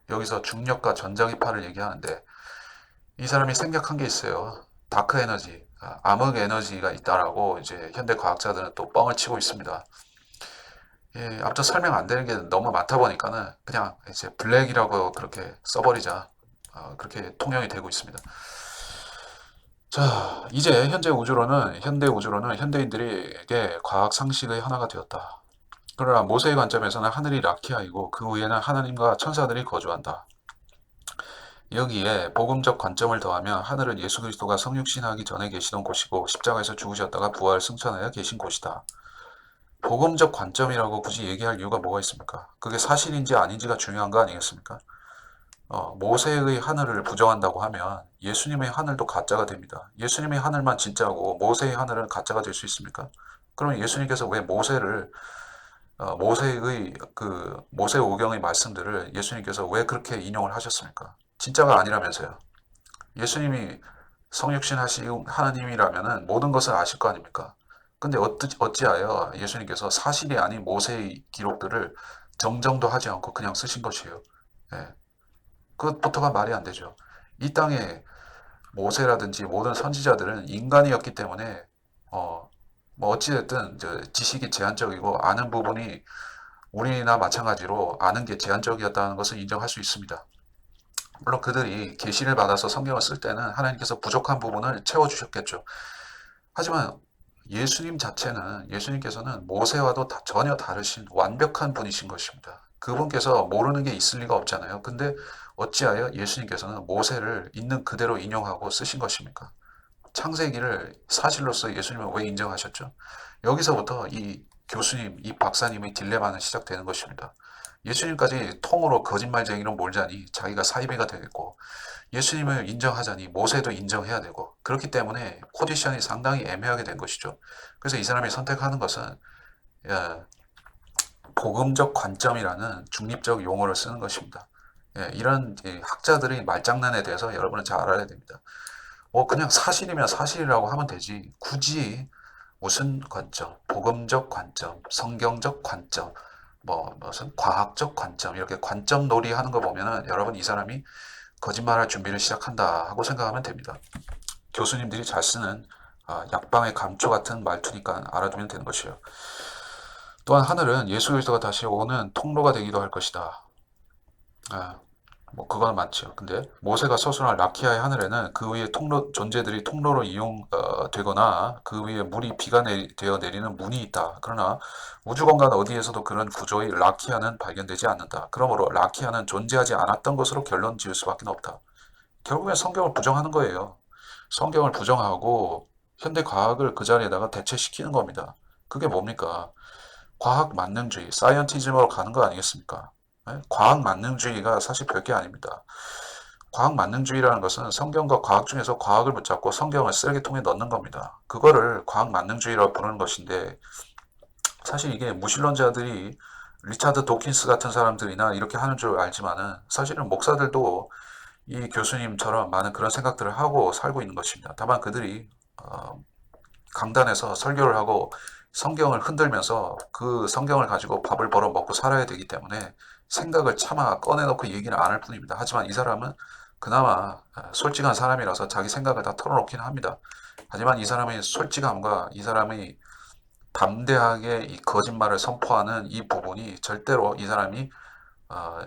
여기서 중력과 전자기파를 얘기하는데 이 사람이 생각한 게 있어요. 다크 에너지, 암흑 에너지가 있다라고 이제 현대 과학자들은 또 뻥을 치고 있습니다. 예, 앞서 설명 안 되는 게 너무 많다 보니까는 그냥 이제 블랙이라고 그렇게 써버리자. 그렇게 통용이 되고 있습니다. 자, 이제 현대 우주로는 현대인들에게 과학 상식의 하나가 되었다. 그러나 모세의 관점에서는 하늘이 라키아이고 그 위에는 하나님과 천사들이 거주한다. 여기에 복음적 관점을 더하면 하늘은 예수 그리스도가 성육신하기 전에 계시던 곳이고 십자가에서 죽으셨다가 부활 승천하여 계신 곳이다. 복음적 관점이라고 굳이 얘기할 이유가 뭐가 있습니까? 그게 사실인지 아닌지가 중요한 거 아니겠습니까? 모세의 하늘을 부정한다고 하면 예수님의 하늘도 가짜가 됩니다. 예수님의 하늘만 진짜고 모세의 하늘은 가짜가 될 수 있습니까? 그러면 예수님께서 왜 모세의 그 모세 오경의 말씀들을 예수님께서 왜 그렇게 인용을 하셨습니까? 진짜가 아니라면서요. 예수님이 성육신 하신 하나님이라면은 모든 것을 아실 거 아닙니까? 근데 어찌하여 예수님께서 사실이 아닌 모세의 기록들을 정정도 하지 않고 그냥 쓰신 것이에요. 예. 그것부터가 말이 안 되죠. 이 땅에 모세라든지 모든 선지자들은 인간이었기 때문에 뭐 어찌됐든 지식이 제한적이고 아는 부분이 우리나 마찬가지로 아는 게 제한적이었다는 것을 인정할 수 있습니다. 물론 그들이 계시를 받아서 성경을 쓸 때는 하나님께서 부족한 부분을 채워주셨겠죠. 하지만 예수님께서는 모세와도 전혀 다르신 완벽한 분이신 것입니다. 그분께서 모르는 게 있을 리가 없잖아요. 근데 어찌하여 예수님께서는 모세를 있는 그대로 인용하고 쓰신 것입니까? 창세기를 사실로서 예수님은 왜 인정하셨죠? 여기서부터 이 박사님의 딜레마는 시작되는 것입니다. 예수님까지 통으로 거짓말쟁이로 몰자니 자기가 사이비가 되겠고 예수님을 인정하자니 모세도 인정해야 되고 그렇기 때문에 포지션이 상당히 애매하게 된 것이죠. 그래서 이 사람이 선택하는 것은 예, 복음적 관점이라는 중립적 용어를 쓰는 것입니다. 예, 이런 학자들의 말장난에 대해서 여러분은 잘 알아야 됩니다. 그냥 사실이면 사실이라고 하면 되지. 굳이 무슨 관점, 복음적 관점, 성경적 관점, 무슨 과학적 관점, 이렇게 관점 놀이 하는 거 보면은 여러분 이 사람이 거짓말할 준비를 시작한다 하고 생각하면 됩니다. 교수님들이 잘 쓰는 약방의 감초 같은 말투니까 알아두면 되는 것이에요. 또한 하늘은 예수 그리스도가 다시 오는 통로가 되기도 할 것이다. 그건 맞죠. 근데 모세가 서술한 라키아의 하늘에는 그 위에 존재들이 통로로 이용되거나 그 위에 물이 비가 되어 내리는 문이 있다. 그러나 우주공간 어디에서도 그런 구조의 라키아는 발견되지 않는다. 그러므로 라키아는 존재하지 않았던 것으로 결론 지을 수밖에 없다. 결국엔 성경을 부정하는 거예요. 성경을 부정하고 현대 과학을 그 자리에다가 대체시키는 겁니다. 그게 뭡니까? 과학 만능주의, 사이언티즘으로 가는 거 아니겠습니까? 네? 과학 만능주의가 사실 별게 아닙니다. 과학 만능주의라는 것은 성경과 과학 중에서 과학을 붙잡고 성경을 쓰레기통에 넣는 겁니다. 그거를 과학 만능주의라고 부르는 것인데 사실 이게 무신론자들이 리차드 도킨스 같은 사람들이나 이렇게 하는 줄 알지만은 사실은 목사들도 이 교수님처럼 많은 그런 생각들을 하고 살고 있는 것입니다. 다만 그들이 강단에서 설교를 하고 성경을 흔들면서 그 성경을 가지고 밥을 벌어 먹고 살아야 되기 때문에 생각을 차마 꺼내놓고 얘기를 안 할 뿐입니다. 하지만 이 사람은 그나마 솔직한 사람이라서 자기 생각을 다 털어놓기는 합니다. 하지만 이 사람의 솔직함과 이 사람의 담대하게 이 거짓말을 선포하는 이 부분이 절대로 이 사람이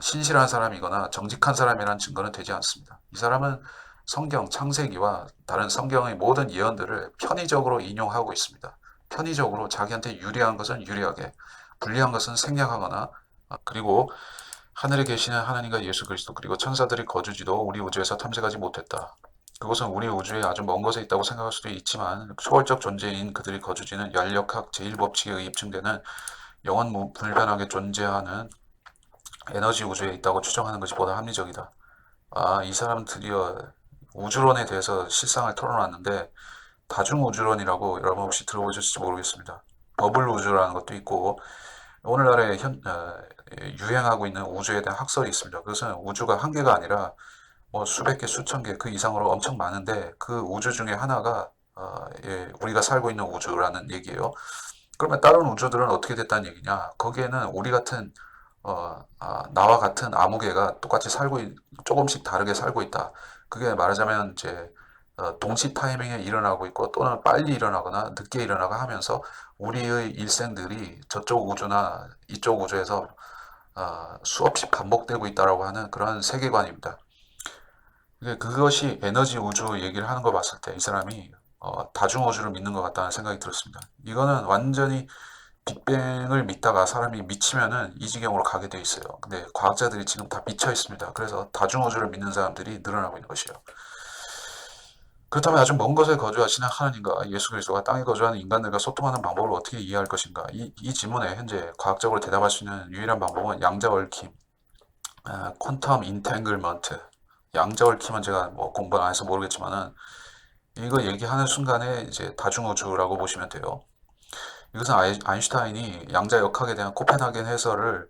신실한 사람이거나 정직한 사람이라는 증거는 되지 않습니다. 이 사람은 성경 창세기와 다른 성경의 모든 예언들을 편의적으로 인용하고 있습니다. 편의적으로 자기한테 유리한 것은 유리하게, 불리한 것은 생략하거나 그리고 하늘에 계시는 하나님과 예수 그리스도 그리고 천사들이 거주지도 우리 우주에서 탐색하지 못했다. 그것은 우리 우주에 아주 먼 곳에 있다고 생각할 수도 있지만 초월적 존재인 그들이 거주지는 연력학 제1법칙에 입증되는 영원 불변하게 존재하는 에너지 우주에 있다고 추정하는 것이 보다 합리적이다. 이 사람 드디어 우주론에 대해서 실상을 털어놨는데 다중우주론이라고 여러분 혹시 들어보셨을지 모르겠습니다. 버블 우주라는 것도 있고 오늘날에 유행하고 있는 우주에 대한 학설이 있습니다. 그것은 우주가 한 개가 아니라 뭐 수백 개, 수천 개 그 이상으로 엄청 많은데 그 우주 중에 하나가 우리가 살고 있는 우주라는 얘기예요. 그러면 다른 우주들은 어떻게 됐다는 얘기냐? 거기에는 우리 같은 나와 같은 아무개가 똑같이 조금씩 다르게 살고 있다. 그게 말하자면 이제 동시 타이밍에 일어나고 있고 또는 빨리 일어나거나 늦게 일어나거나 하면서 우리의 일생들이 저쪽 우주나 이쪽 우주에서 수없이 반복되고 있다라고 하는 그런 세계관입니다. 그것이 에너지 우주 얘기를 하는 거 봤을 때 이 사람이 다중우주를 믿는 것 같다는 생각이 들었습니다. 이거는 완전히 빅뱅을 믿다가 사람이 미치면은 이 지경으로 가게 돼 있어요. 근데 과학자들이 지금 다 미쳐 있습니다. 그래서 다중우주를 믿는 사람들이 늘어나고 있는 것이에요. 그렇다면 아주 먼 곳에 거주하시는 하나님과 예수 그리스도가 땅에 거주하는 인간들과 소통하는 방법을 어떻게 이해할 것인가? 이 질문에 현재 과학적으로 대답할 수 있는 유일한 방법은 양자 얽힘, 퀀텀 인탱글먼트. 양자 얽힘은 제가 뭐 공부 안 해서 모르겠지만은 이거 얘기하는 순간에 이제 다중우주라고 보시면 돼요. 이것은 아인슈타인이 양자 역학에 대한 코펜하겐 해석을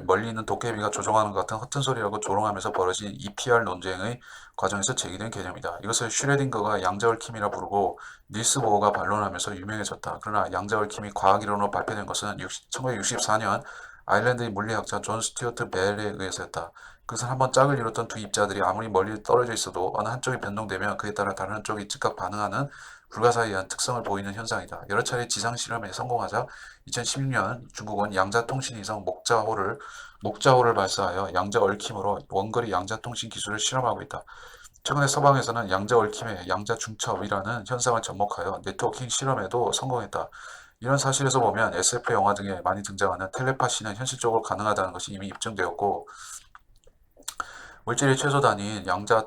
멀리 있는 도깨비가 조종하는 것 같은 허튼 소리라고 조롱하면서 벌어진 EPR 논쟁의 과정에서 제기된 개념이다. 이것을 슈레딩거가 양자 얽힘이라 부르고 닐스 보어가 반론하면서 유명해졌다. 그러나 양자 얽힘이 과학이론으로 발표된 것은 1964년 아일랜드의 물리학자 존 스튜어트 벨에 의해서였다. 그것은 한번 짝을 이뤘던 두 입자들이 아무리 멀리 떨어져 있어도 어느 한쪽이 변동되면 그에 따라 다른 한쪽이 즉각 반응하는 불가사의한 특성을 보이는 현상이다. 여러 차례 지상 실험에 성공하자 2016년 중국은 양자통신위성 목자호를 발사하여 양자 얽힘으로 원거리 양자통신 기술을 실험하고 있다. 최근에 서방에서는 양자 얽힘의 양자 중첩이라는 현상을 접목하여 네트워킹 실험에도 성공했다. 이런 사실에서 보면 SF 영화 등에 많이 등장하는 텔레파시는 현실적으로 가능하다는 것이 이미 입증되었고 물질의 최소 단위인 양자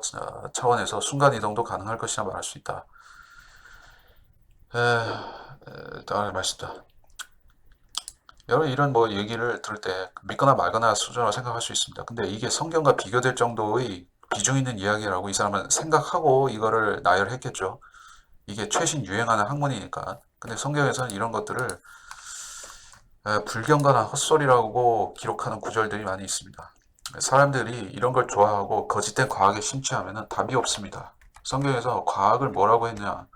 차원에서 순간이동도 가능할 것이라 말할 수 있다. 다음에 말씀다. 여러분 이런 뭐 얘기를 들을 때 믿거나 말거나 수준으로 생각할 수 있습니다. 근데 이게 성경과 비교될 정도의 비중 있는 이야기라고 이 사람은 생각하고 이거를 나열했겠죠. 이게 최신 유행하는 학문이니까. 근데 성경에서는 이런 것들을 불경가나 헛소리라고 기록하는 구절들이 많이 있습니다. 사람들이 이런 걸 좋아하고 거짓된 과학에 심취하면 답이 없습니다. 성경에서 과학을 뭐라고 했냐?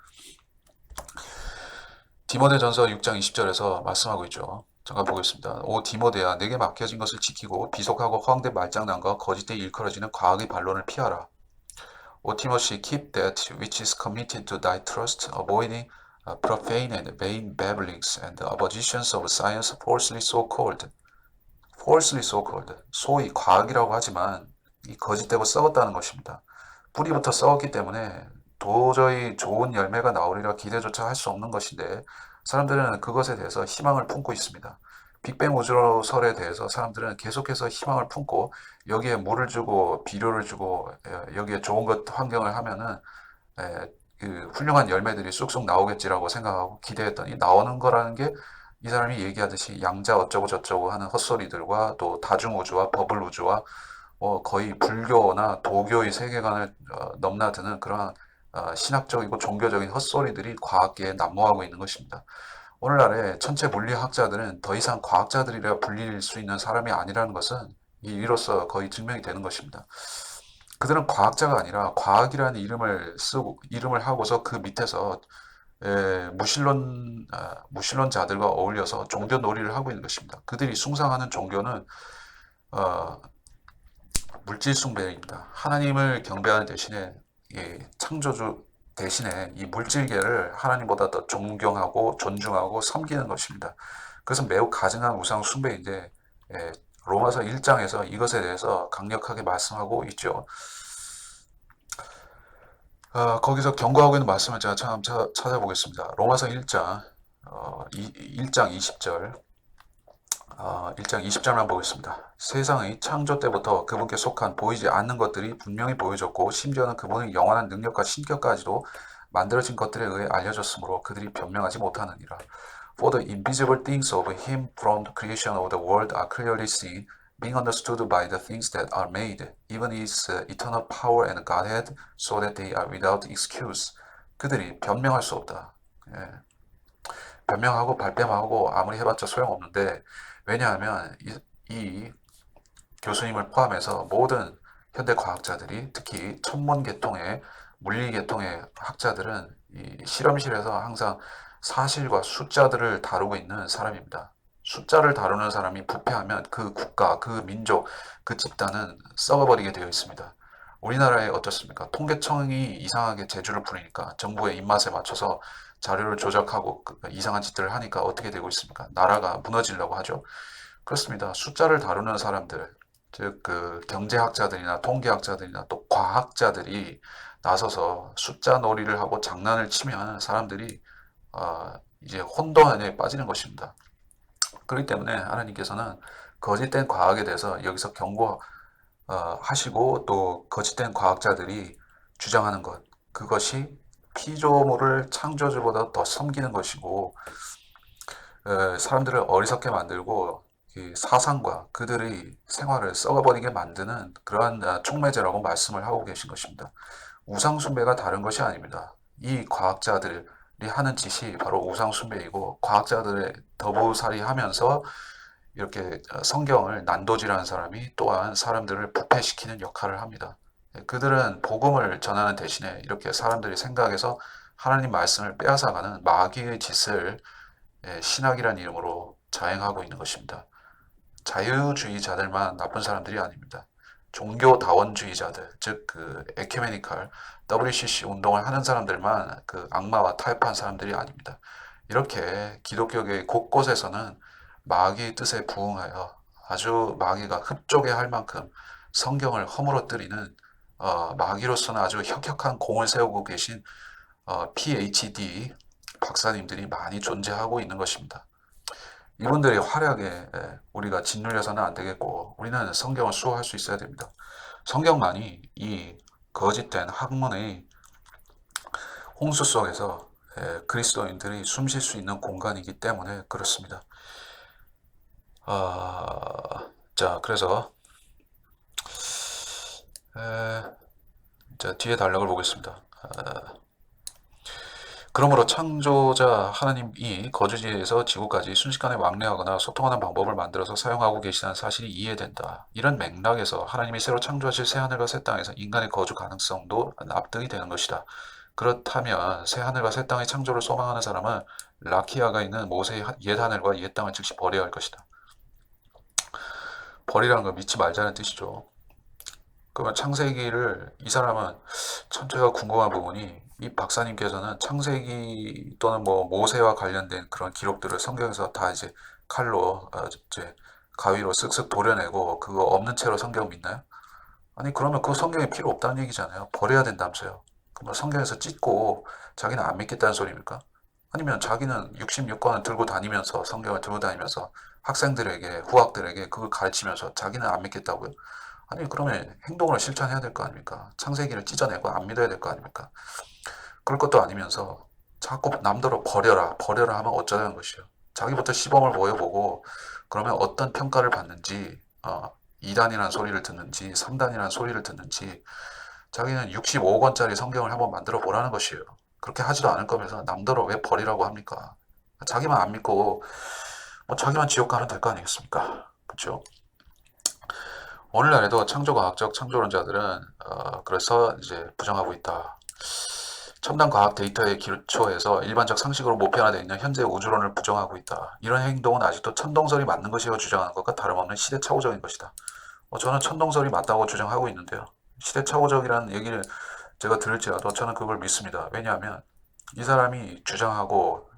디모데전서 6장 20절에서 말씀하고 있죠. 잠깐 보겠습니다. 오 디모데야, 내게 맡겨진 것을 지키고 비속하고 허황된 말장난과 거짓된 일컬어지는 과학의 반론을 피하라. O Timothy, keep that which is committed to thy trust, avoiding profane and vain babblings and oppositions of science falsely so called. 소위 과학이라고 하지만 이 거짓되고 썩었다는 것입니다. 뿌리부터 썩었기 때문에 도저히 좋은 열매가 나오리라 기대조차 할 수 없는 것인데 사람들은 그것에 대해서 희망을 품고 있습니다. 빅뱅 우주설에 대해서 사람들은 계속해서 희망을 품고 여기에 물을 주고 비료를 주고 여기에 좋은 것 환경을 하면은 그 훌륭한 열매들이 쑥쑥 나오겠지라고 생각하고 기대했더니 나오는 거라는 게 이 사람이 얘기하듯이 양자 어쩌고 저쩌고 하는 헛소리들과 또 다중우주와 버블우주와 거의 불교나 도교의 세계관을 넘나드는 그런 신학적이고 종교적인 헛소리들이 과학계에 난무하고 있는 것입니다. 오늘날의 천체 물리학자들은 더 이상 과학자들이라 불릴 수 있는 사람이 아니라는 것은 이로써 거의 증명이 되는 것입니다. 그들은 과학자가 아니라 과학이라는 이름을 하고서 그 밑에서 무신론자들과 어울려서 종교 놀이를 하고 있는 것입니다. 그들이 숭상하는 종교는 물질 숭배입니다. 하나님을 경배하는 대신에 창조주 대신에 이 물질계를 하나님보다 더 존경하고 존중하고 섬기는 것입니다. 그것은 매우 가증한 우상 숭배인데 로마서 1장에서 이것에 대해서 강력하게 말씀하고 있죠. 거기서 경고하고 있는 말씀을 제가 참 찾아보겠습니다. 로마서 1장 20절 1장 20절만 보겠습니다. 세상의 창조 때부터 그분께 속한 보이지 않는 것들이 분명히 보여졌고 심지어는 그분의 영원한 능력과 신격까지도 만들어진 것들에 의해 알려졌으므로 그들이 변명하지 못하느니라. For the invisible things of him from the creation of the world are clearly seen, being understood by the things that are made, even His eternal power and Godhead, so that they are without excuse. 그들이 변명할 수 없다. 예. 변명하고 발뺌하고 아무리 해봤자 소용없는데, 왜냐하면 이 교수님을 포함해서 모든 현대 과학자들이, 특히 천문계통의 물리계통의 학자들은 이 실험실에서 항상 사실과 숫자들을 다루고 있는 사람입니다. 숫자를 다루는 사람이 부패하면 그 국가, 그 민족, 그 집단은 썩어버리게 되어 있습니다. 우리나라에 어떻습니까? 통계청이 이상하게 재주를 부리니까 정부의 입맛에 맞춰서 자료를 조작하고 이상한 짓들을 하니까 어떻게 되고 있습니까? 나라가 무너지려고 하죠. 그렇습니다. 숫자를 다루는 사람들, 즉 그 경제학자들이나 통계학자들이나 또 과학자들이 나서서 숫자 놀이를 하고 장난을 치면 사람들이 이제 혼돈에 빠지는 것입니다. 그렇기 때문에 하나님께서는 거짓된 과학에 대해서 여기서 경고하시고 또 거짓된 과학자들이 주장하는 것, 그것이 피조물을 창조주보다 더 섬기는 것이고 사람들을 어리석게 만들고 사상과 그들의 생활을 썩어버리게 만드는 그러한 촉매제라고 말씀을 하고 계신 것입니다. 우상숭배가 다른 것이 아닙니다. 이 과학자들이 하는 짓이 바로 우상숭배이고, 과학자들의 더부살이하면서 이렇게 성경을 난도질하는 사람이 또한 사람들을 부패시키는 역할을 합니다. 그들은 복음을 전하는 대신에 이렇게 사람들이 생각해서 하나님 말씀을 빼앗아가는 마귀의 짓을 신학이라는 이름으로 자행하고 있는 것입니다. 자유주의자들만 나쁜 사람들이 아닙니다. 종교다원주의자들, 즉 그 에큐메니컬 WCC 운동을 하는 사람들만 그 악마와 타협한 사람들이 아닙니다. 이렇게 기독교계 곳곳에서는 마귀의 뜻에 부응하여 아주 마귀가 흡족해 할 만큼 성경을 허물어뜨리는 마귀로서는 아주 혁혁한 공을 세우고 계신 PhD 박사님들이 많이 존재하고 있는 것입니다. 이분들의 활약에 우리가 짓눌려서는 안 되겠고, 우리는 성경을 수호할 수 있어야 됩니다. 성경만이 이 거짓된 학문의 홍수 속에서 그리스도인들이 숨 쉴 수 있는 공간이기 때문에 그렇습니다. 자, 그래서 자, 뒤에 단락을 보겠습니다. 그러므로 창조자 하나님이 거주지에서 지구까지 순식간에 왕래하거나 소통하는 방법을 만들어서 사용하고 계시다는 사실이 이해된다. 이런 맥락에서 하나님이 새로 창조하실 새하늘과 새 땅에서 인간의 거주 가능성도 납득이 되는 것이다. 그렇다면 새하늘과 새 땅의 창조를 소망하는 사람은 라키아가 있는 모세의 옛 하늘과 옛 땅을 즉시 버려야 할 것이다. 버리라는 건 믿지 말자는 뜻이죠. 그러면 창세기를, 이 사람은 참 제가 궁금한 부분이, 이 박사님께서는 창세기 또는 뭐 모세와 관련된 그런 기록들을 성경에서 다 이제 칼로 이제 가위로 쓱쓱 도려내고 그거 없는 채로 성경 믿나요? 아니, 그러면 그 성경이 필요 없다는 얘기잖아요. 버려야 된다면서요. 그러면 성경에서 찢고 자기는 안 믿겠다는 소리입니까? 아니면 자기는 66권을 들고 다니면서, 성경을 들고 다니면서 학생들에게, 후학들에게 그걸 가르치면서 자기는 안 믿겠다고요? 아니, 그러면 행동으로 실천해야 될 거 아닙니까? 창세기를 찢어내고 안 믿어야 될 거 아닙니까? 그럴 것도 아니면서 자꾸 남들을 버려라 하면 어쩌라는 것이요. 자기부터 시범을 보여보고 그러면 어떤 평가를 받는지, 2단이라는 소리를 듣는지 3단이라는 소리를 듣는지, 자기는 65권짜리 성경을 한번 만들어 보라는 것이에요. 그렇게 하지도 않을 거면서 남들을 왜 버리라고 합니까? 자기만 안 믿고 뭐 자기만 지옥 가면 될 거 아니겠습니까? 그렇죠? 오늘날에도 창조과학적 창조론자들은 그래서 이제 부정하고 있다. 첨단 과학 데이터의 기초에서 일반적 상식으로 모편화되어 있는 현재 우주론을 부정하고 있다. 이런 행동은 아직도 천동설이 맞는 것이라고 주장하는 것과 다름없는 시대착오적인 것이다. 저는 천동설이 맞다고 주장하고 있는데요. 시대착오적이라는 얘기를 제가 들을지라도 저는 그걸 믿습니다. 왜냐하면 이 사람이 주장하고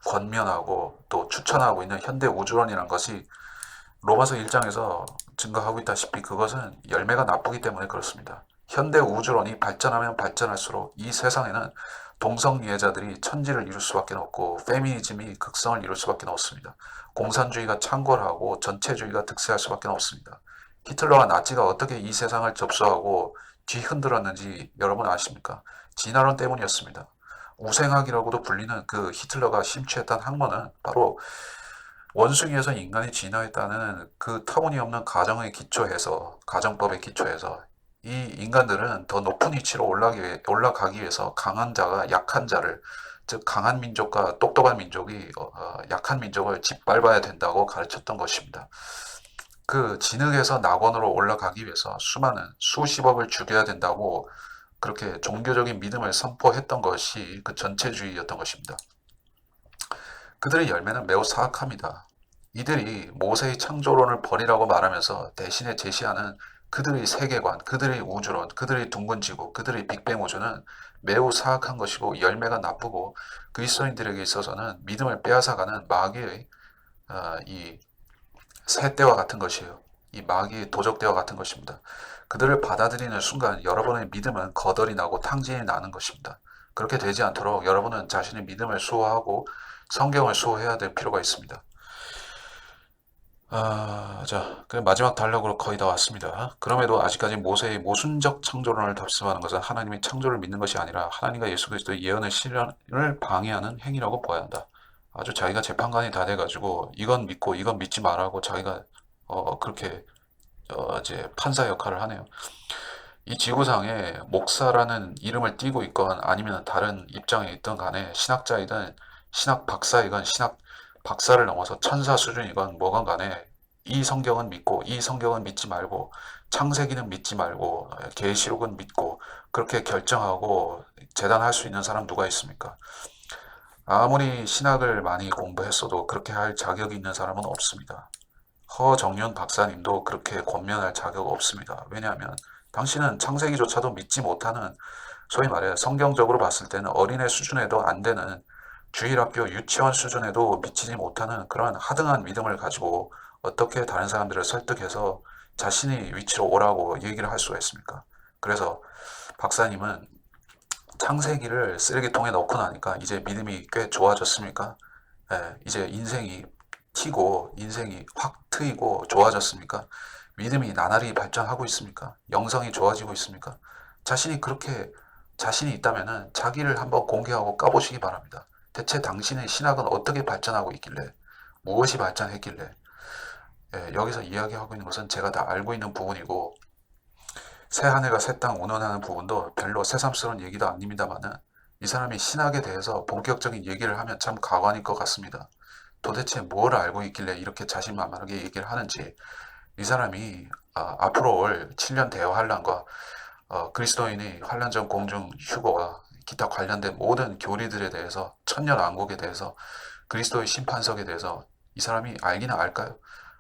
권면하고 또 추천하고 있는 현대 우주론이라는 것이 로마서 1장에서 증거하고 있다시피 그것은 열매가 나쁘기 때문에 그렇습니다. 현대 우주론이 발전하면 발전할수록 이 세상에는 동성이해자들이 천지를 이룰 수밖에 없고 페미니즘이 극성을 이룰 수밖에 없습니다. 공산주의가 창궐하고 전체주의가 득세할 수밖에 없습니다. 히틀러와 나치가 어떻게 이 세상을 접수하고 뒤흔들었는지 여러분 아십니까? 진화론 때문이었습니다. 우생학이라고도 불리는 그 히틀러가 심취했던 학문은 바로 원숭이에서 인간이 진화했다는 그 터무니없는 가정의 기초에서, 가정법의 기초에서 이 인간들은 더 높은 위치로 올라가기 위해서 강한 자가 약한 자를, 즉 강한 민족과 똑똑한 민족이 약한 민족을 짓밟아야 된다고 가르쳤던 것입니다. 그 진흙에서 낙원으로 올라가기 위해서 수많은 수십억을 죽여야 된다고 그렇게 종교적인 믿음을 선포했던 것이 그 전체주의였던 것입니다. 그들의 열매는 매우 사악합니다. 이들이 모세의 창조론을 버리라고 말하면서 대신에 제시하는 그들의 세계관, 그들의 우주론, 그들의 둥근 지구, 그들의 빅뱅 우주는 매우 사악한 것이고 열매가 나쁘고 그리스도인들에게 있어서는 믿음을 빼앗아가는 마귀의 이 새떼와 같은 것이에요. 이 마귀의 도적대와 같은 것입니다. 그들을 받아들이는 순간 여러분의 믿음은 거덜이 나고 탕진이 나는 것입니다. 그렇게 되지 않도록 여러분은 자신의 믿음을 수호하고 성경을 수호해야 될 필요가 있습니다. 자, 그럼 마지막 단락으로 거의 다 왔습니다. 그럼에도 아직까지 모세의 모순적 창조론을 답습하는 것은 하나님의 창조를 믿는 것이 아니라 하나님과 예수 그리스도의 예언의 실현을 방해하는 행위라고 보아야 한다. 아주 자기가 재판관이 다 돼가지고 이건 믿고 이건 믿지 말라고 자기가 그렇게 이제 판사 역할을 하네요. 이 지구상에 목사라는 이름을 띠고 있건 아니면 다른 입장에 있든 간에 신학자이든 신학 박사이건 신학 박사를 넘어서 천사 수준이건 뭐건 간에 이 성경은 믿고 이 성경은 믿지 말고 창세기는 믿지 말고 계시록은 믿고 그렇게 결정하고 재단할 수 있는 사람 누가 있습니까? 아무리 신학을 많이 공부했어도 그렇게 할 자격이 있는 사람은 없습니다. 허정윤 박사님도 그렇게 권면할 자격 없습니다. 왜냐하면 당신은 창세기조차도 믿지 못하는 소위 말해 성경적으로 봤을 때는 어린애 수준에도 안 되는 주일학교 유치원 수준에도 미치지 못하는 그런 하등한 믿음을 가지고 어떻게 다른 사람들을 설득해서 자신의 위치로 오라고 얘기를 할 수가 있습니까? 그래서 박사님은 창세기를 쓰레기통에 넣고 나니까 이제 믿음이 꽤 좋아졌습니까? 이제 인생이 튀고 인생이 확 트이고 좋아졌습니까? 믿음이 나날이 발전하고 있습니까? 영성이 좋아지고 있습니까? 자신이 그렇게 자신이 있다면은 자기를 한번 공개하고 까보시기 바랍니다. 대체 당신의 신학은 어떻게 발전하고 있길래 무엇이 발전했길래 여기서 이야기하고 있는 것은 제가 다 알고 있는 부분이고 새 하늘과 새 땅 운운하는 부분도 별로 새삼스러운 얘기도 아닙니다만은 이 사람이 신학에 대해서 본격적인 얘기를 하면 참 가관일 것 같습니다. 도대체 뭘 알고 있길래 이렇게 자신만만하게 얘기를 하는지 이 사람이 앞으로 올 7년 대환란과 그리스도인의 환란 전 공중 휴거와 기타 관련된 모든 교리들에 대해서 천년왕국에 대해서 그리스도의 심판석에 대해서 이 사람이 알기는 알까요?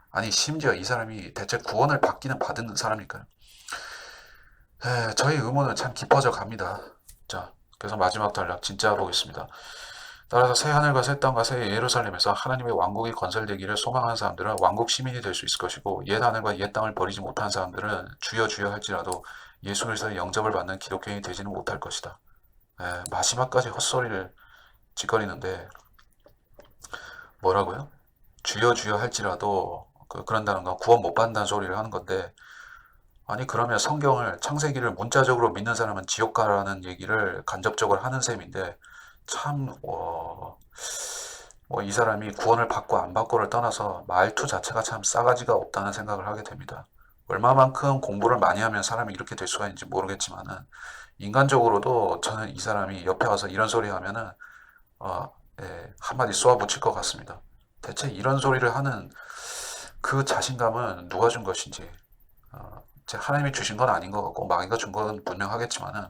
아니 심지어 이 사람이 대체 구원을 받기는 받은 사람일까요? 저희 의문은 참 깊어져 갑니다. 자, 그래서 마지막 단락 진짜 보겠습니다. 따라서 새 하늘과 새 땅과 새 예루살렘에서 하나님의 왕국이 건설되기를 소망하는 사람들은 왕국 시민이 될 수 있을 것이고 옛 하늘과 옛 땅을 버리지 못한 사람들은 주여 주여 할지라도 예수 그리스도의 영접을 받는 기독교인이 되지는 못할 것이다. 마지막까지 헛소리를 짓거리는데 뭐라고요? 주여 주여 할지라도 그런다는 건 구원 못 받는다는 소리를 하는 건데 아니 그러면 성경을 창세기를 문자적으로 믿는 사람은 지옥 가라는 얘기를 간접적으로 하는 셈인데 참 이 사람이 구원을 받고 안 받고를 떠나서 말투 자체가 참 싸가지가 없다는 생각을 하게 됩니다. 얼마만큼 공부를 많이 하면 사람이 이렇게 될 수가 있는지 모르겠지만은 인간적으로도 저는 이 사람이 옆에 와서 이런 소리 하면은 한마디 쏘아 붙일 것 같습니다. 대체 이런 소리를 하는 그 자신감은 누가 준 것인지 하나님이 주신 건 아닌 것 같고 마귀가 준 건 분명하겠지만은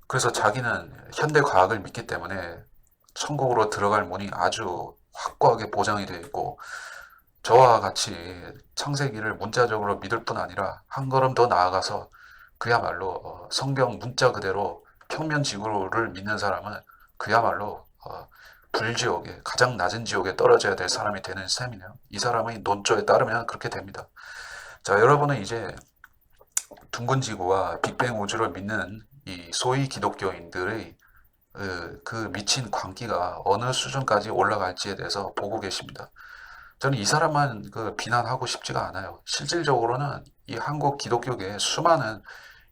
그래서 자기는 현대 과학을 믿기 때문에 천국으로 들어갈 문이 아주 확고하게 보장이 되어 있고 저와 같이 창세기를 문자적으로 믿을 뿐 아니라 한 걸음 더 나아가서 그야말로 성경 문자 그대로 평면 지구를 믿는 사람은 그야말로 불지옥에 가장 낮은 지옥에 떨어져야 될 사람이 되는 셈이네요. 이 사람의 논조에 따르면 그렇게 됩니다. 자, 여러분은 이제 둥근 지구와 빅뱅 우주를 믿는 이 소위 기독교인들의 그 미친 광기가 어느 수준까지 올라갈지에 대해서 보고 계십니다. 저는 이 사람만 비난하고 싶지가 않아요. 실질적으로는 이 한국 기독교계의 수많은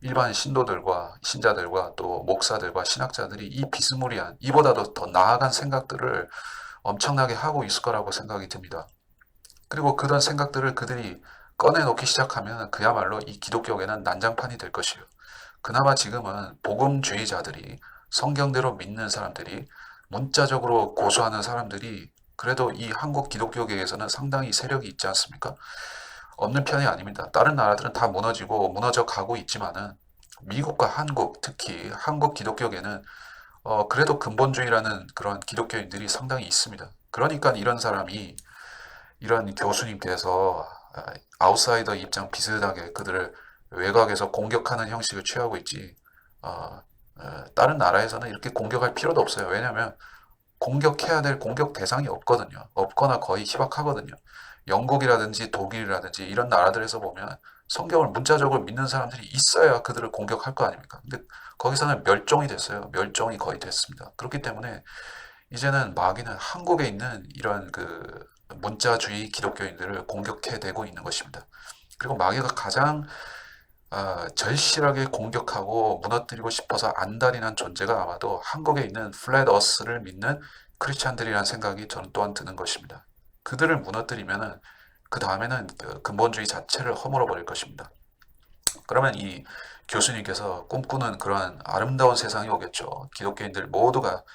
일반 신도들과 신자들과 또 목사들과 신학자들이 이 비스무리한 이보다도 더 나아간 생각들을 엄청나게 하고 있을 거라고 생각이 듭니다. 그리고 그런 생각들을 그들이 꺼내놓기 시작하면 그야말로 이 기독교계는 난장판이 될 것이에요. 그나마 지금은 복음주의자들이 성경대로 믿는 사람들이 문자적으로 고수하는 사람들이 그래도 이 한국 기독교계에서는 상당히 세력이 있지 않습니까? 없는 편이 아닙니다. 다른 나라들은 다 무너지고 무너져 가고 있지만은 미국과 한국, 특히 한국 기독교계는 그래도 근본주의라는 그런 기독교인들이 상당히 있습니다. 그러니까 이런 사람이 이런 교수님 돼서 아웃사이더 입장 비슷하게 그들을 외곽에서 공격하는 형식을 취하고 있지. 다른 나라에서는 이렇게 공격할 필요도 없어요. 왜냐하면 공격해야 될 공격 대상이 없거든요. 없거나 거의 희박하거든요. 영국이라든지 독일이라든지 이런 나라들에서 보면 성경을 문자적으로 믿는 사람들이 있어야 그들을 공격할 거 아닙니까? 근데 거기서는 멸종이 됐어요. 멸종이 거의 됐습니다. 그렇기 때문에 이제는 마귀는 한국에 있는 이런 그 문자주의 기독교인들을 공격해내고 있는 것입니다. 그리고 마귀가 가장 절실하게 공격하고 무너뜨리고 싶어서 안달이 난 존재가 아마도 한국에 있는 플랫 어스를 믿는 크리스찬들이라는 생각이 저는 또한 드는 것입니다. 그들을 무너뜨리면은 그 다음에는 그 근본주의 자체를 허물어 버릴 것입니다. 그러면 이 교수님께서 꿈꾸는 그러한 아름다운 세상이 오겠죠. 기독교인들 모두가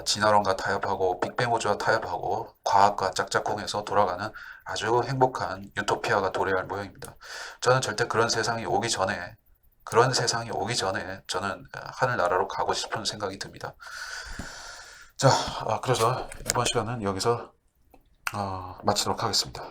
진화론과 타협하고 빅뱅 우주와 타협하고 과학과 짝짝꿍해서 돌아가는 아주 행복한 유토피아가 도래할 모양입니다. 저는 절대 그런 세상이 오기 전에 저는 하늘나라로 가고 싶은 생각이 듭니다. 자, 그래서 이번 시간은 여기서 마치도록 하겠습니다.